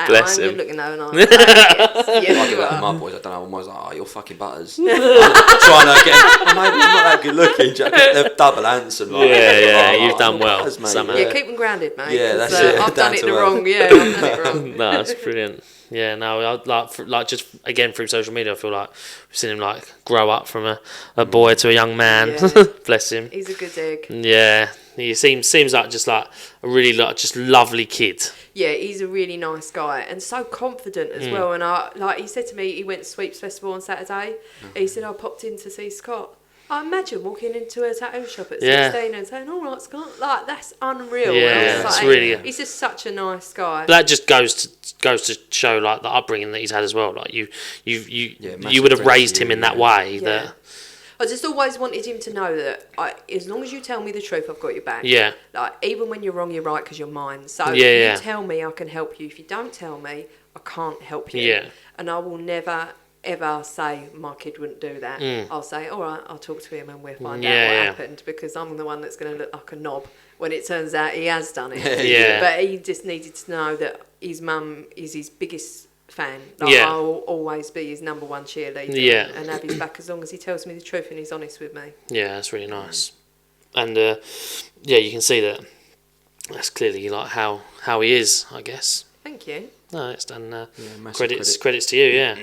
Bless I'm him. good looking though, and I'm like, yes, I yes do you that with are. my boys. I don't know. I'm always like, oh, you're fucking butters. Trying to get. Oh, maybe I'm not that good looking. Jack. They're double handsome. Like, Yeah, oh, you've done you're well, butters, mate, somehow. Yeah, keep them grounded, mate. Yeah, 'cause, that's it. I've Down done it to the earth. wrong. Yeah, I've done it wrong. No, that's brilliant. Yeah, no, I like just again through social media, I feel like we've seen him like grow up from a boy to a young man. Yeah. Bless him. He's a good egg. Yeah, he seems like just like a really like just lovely kid. Yeah, he's a really nice guy and so confident as well. And he said to me, he went to Sweeps Festival on Saturday. He said, I popped in to see Scott. I imagine walking into a tattoo shop at Yeah. 16 and saying, all right, Scott, like, that's unreal. Yeah, And I was it's like, really- he's just such a nice guy. But that just goes to show like the upbringing that he's had as well. Like you massive would have credit raised to him you, in that yeah. way. Yeah. That I just always wanted him to know that as long as you tell me the truth, I've got your back. yeah, Like, even when you're wrong, you're right because you're mine. So Yeah, if yeah. you tell me, I can help you. If you don't tell me, I can't help you. Yeah. And I will never, ever say my kid wouldn't do that. I'll say, all right, I'll talk to him and we'll find out what Yeah, yeah. happened because I'm the one that's going to look like a knob when it turns out he has done it. Yeah. But he just needed to know that his mum is his biggest fan. Like, Yeah. I'll always be his number one cheerleader Yeah. and have his back as long as he tells me the truth and he's honest with me. yeah, that's really nice. And yeah, you can see that. That's clearly like how he is, I guess. Thank you. No, it's done. massive Credits to you, yeah.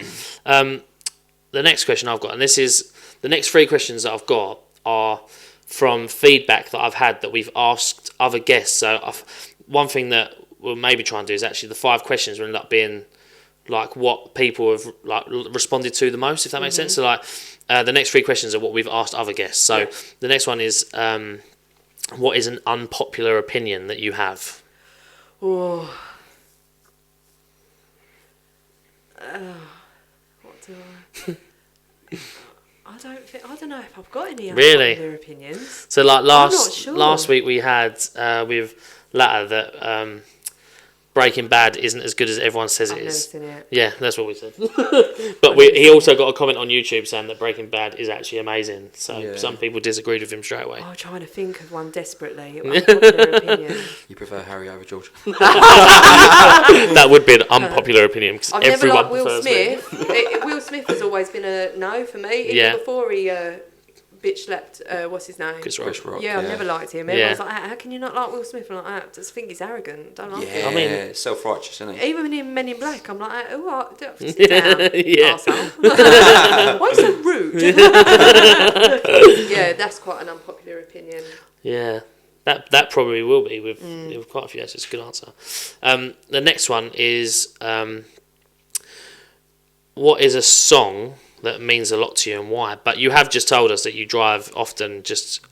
The next question I've got, and this is the next 3 questions that I've got are from feedback that I've had that we've asked other guests. So one thing that we'll maybe try and do is actually the 5 questions will end up being like what people have like responded to the most, if that makes sense. So like the next 3 questions are what we've asked other guests. So the next one is what is an unpopular opinion that you have? Oh. What do I? I don't know if I've got any Really? unpopular opinions. So like not sure. last week we had with Latta that Breaking Bad isn't as good as everyone says I've it never is. seen it. Yeah, that's what we said. But he also got a comment on YouTube saying that Breaking Bad is actually amazing. So some people disagreed with him straight away. I'm trying to think of one desperately. Unpopular opinion. You prefer Harry over George? That would be an unpopular opinion because I've never everyone liked Will prefers me. Smith. Will Smith has always been a no for me. Even before he bitch slapped, what's his name? Chris Rock. Yeah, I've never liked him. Everyone's like, how can you not like Will Smith? I'm like, I just think he's arrogant. Don't like him. I mean, self-righteous, isn't he? Even in Men in Black, I'm like, oh, what? Sit down, Yeah. arsehole. Why are you so rude? Yeah, that's quite an unpopular opinion. Yeah, that probably will be with quite a few. That's a good answer. The next one is what is a song that means a lot to you and why? But you have just told us that you drive often just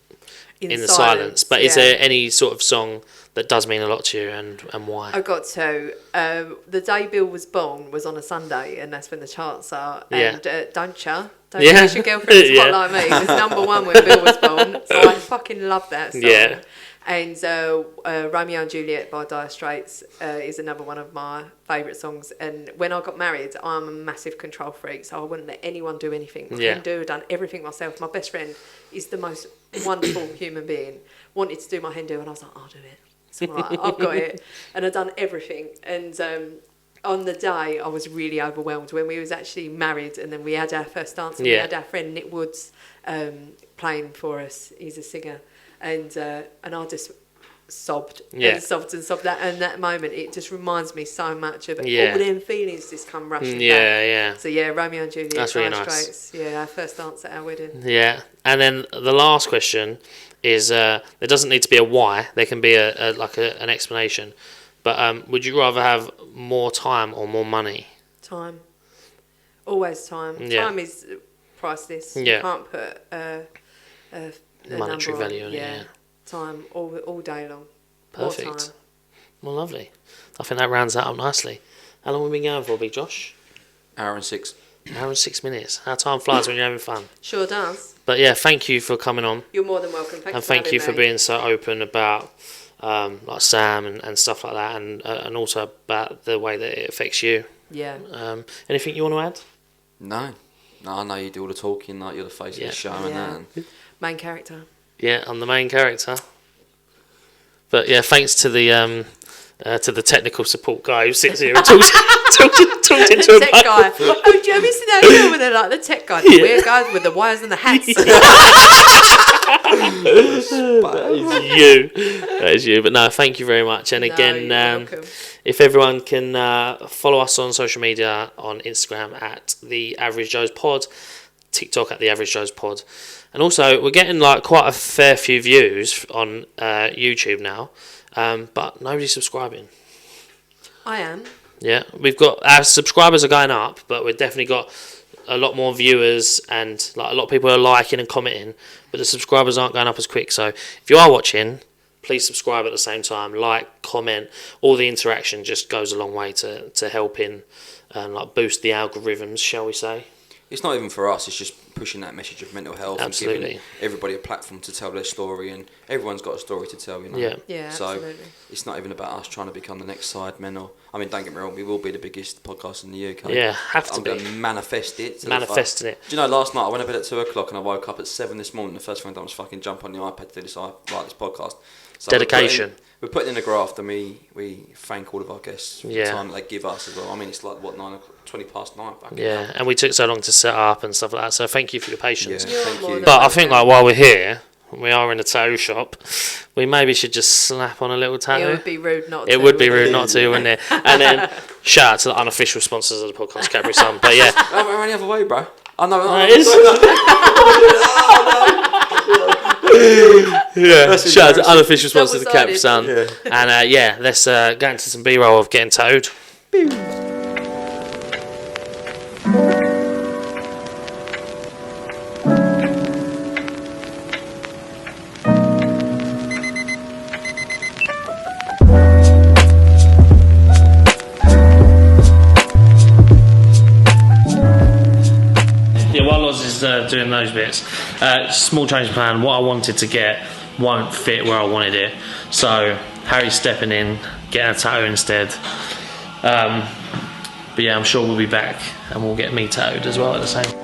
in the silence. But is there any sort of song that does mean a lot to you and why? I got to. The day Bill was born was on a Sunday, and that's when the charts are. Yeah. And Don't You Wish Your Girlfriend's Hot Like Me was #1 when Bill was born. So I fucking love that song. Yeah. And Romeo and Juliet by Dire Straits is another one of my favourite songs. And when I got married, I'm a massive control freak, so I wouldn't let anyone do anything. I've done everything myself. My best friend is the most wonderful human being. Wanted to do my hen do, and I was like, I'll do it. So I'm like, I've got it. And I've done everything. And on the day, I was really overwhelmed when we was actually married, and then we had our first dance, and we had our friend Nick Woods playing for us. He's a singer. And I just sobbed and sobbed and sobbed. And that moment, it just reminds me so much of all them feelings just come rushing back. So Romeo and Juliet. That's really Dire nice. Straits. Yeah, our first dance at our wedding. Yeah, and then the last question is there doesn't need to be a why. There can be an explanation. But would you rather have more time or more money? Time. Always time. Yeah. Time is priceless. Yeah. You can't put a Monetary number value on it, yeah. Time all day long. Perfect. More time. Well, lovely. I think that rounds that up nicely. How long have we been going for, Big Josh? Hour and 6. Hour and 6 minutes. How time flies when you're having fun. Sure does. But yeah, thank you for coming on. You're more than welcome. Thanks And thank you for me. being so open about like Sam and stuff like that, and also about the way that it affects you. Yeah. Anything you want to add? No, I know you do all the talking, like you're the face of the show and that. And Main character. Yeah, I'm the main character. But yeah, thanks to the technical support guy who sits here and talks into a tech guy. Oh, do you ever see that film where they're like the tech guy, the weird guys with the wires and the hats? That is you. But no, thank you very much. And again, if everyone can follow us on social media, on Instagram at The Average Joe's Pod, TikTok at The Average Joe's Pod. And also, we're getting like quite a fair few views on YouTube now, but nobody's subscribing. I am. Yeah, we've got our subscribers are going up, but we've definitely got a lot more viewers and like a lot of people are liking and commenting, but the subscribers aren't going up as quick. So if you are watching, please subscribe at the same time, like, comment. All the interaction just goes a long way to helping like boost the algorithms, shall we say. it's not even for us, it's just pushing that message of mental health. Absolutely. And giving everybody a platform to tell their story, and everyone's got a story to tell, you know. Yeah, so absolutely. it's not even about us trying to become the next Sidemen, or, I mean, don't get me wrong, we will be the biggest podcast in the UK. Yeah, have to I'm be. going to manifest it. Manifesting it. Do you know, last night I went to bed at 2 o'clock and I woke up at 7 this morning. The first thing I done was fucking jump on the iPad to do this, like this podcast. So Dedication. We're putting in a graft, and we thank all of our guests for the time that they give us as well. I mean, it's like, what, 20 past 9? Yeah, and we took so long to set up and stuff like that, so thank you for your patience. Yeah, thank you. But I think, like, while we're here, we are in a tattoo shop, we maybe should just slap on a little tattoo. It would be rude not to. It would be rude not to, wouldn't it? And then shout out to the unofficial sponsors of the podcast, Cadbury Sun. But yeah. We're any other way, bro. I know. Yeah, shout out to unofficial sponsors of the Cadbury Sun. Yeah. And let's go into some B-roll of getting towed. doing those bits. Small change of plan. What I wanted to get won't fit where I wanted it, so Harry's stepping in, getting a tattoo instead. But yeah, I'm sure we'll be back and we'll get me tattooed as well at the same.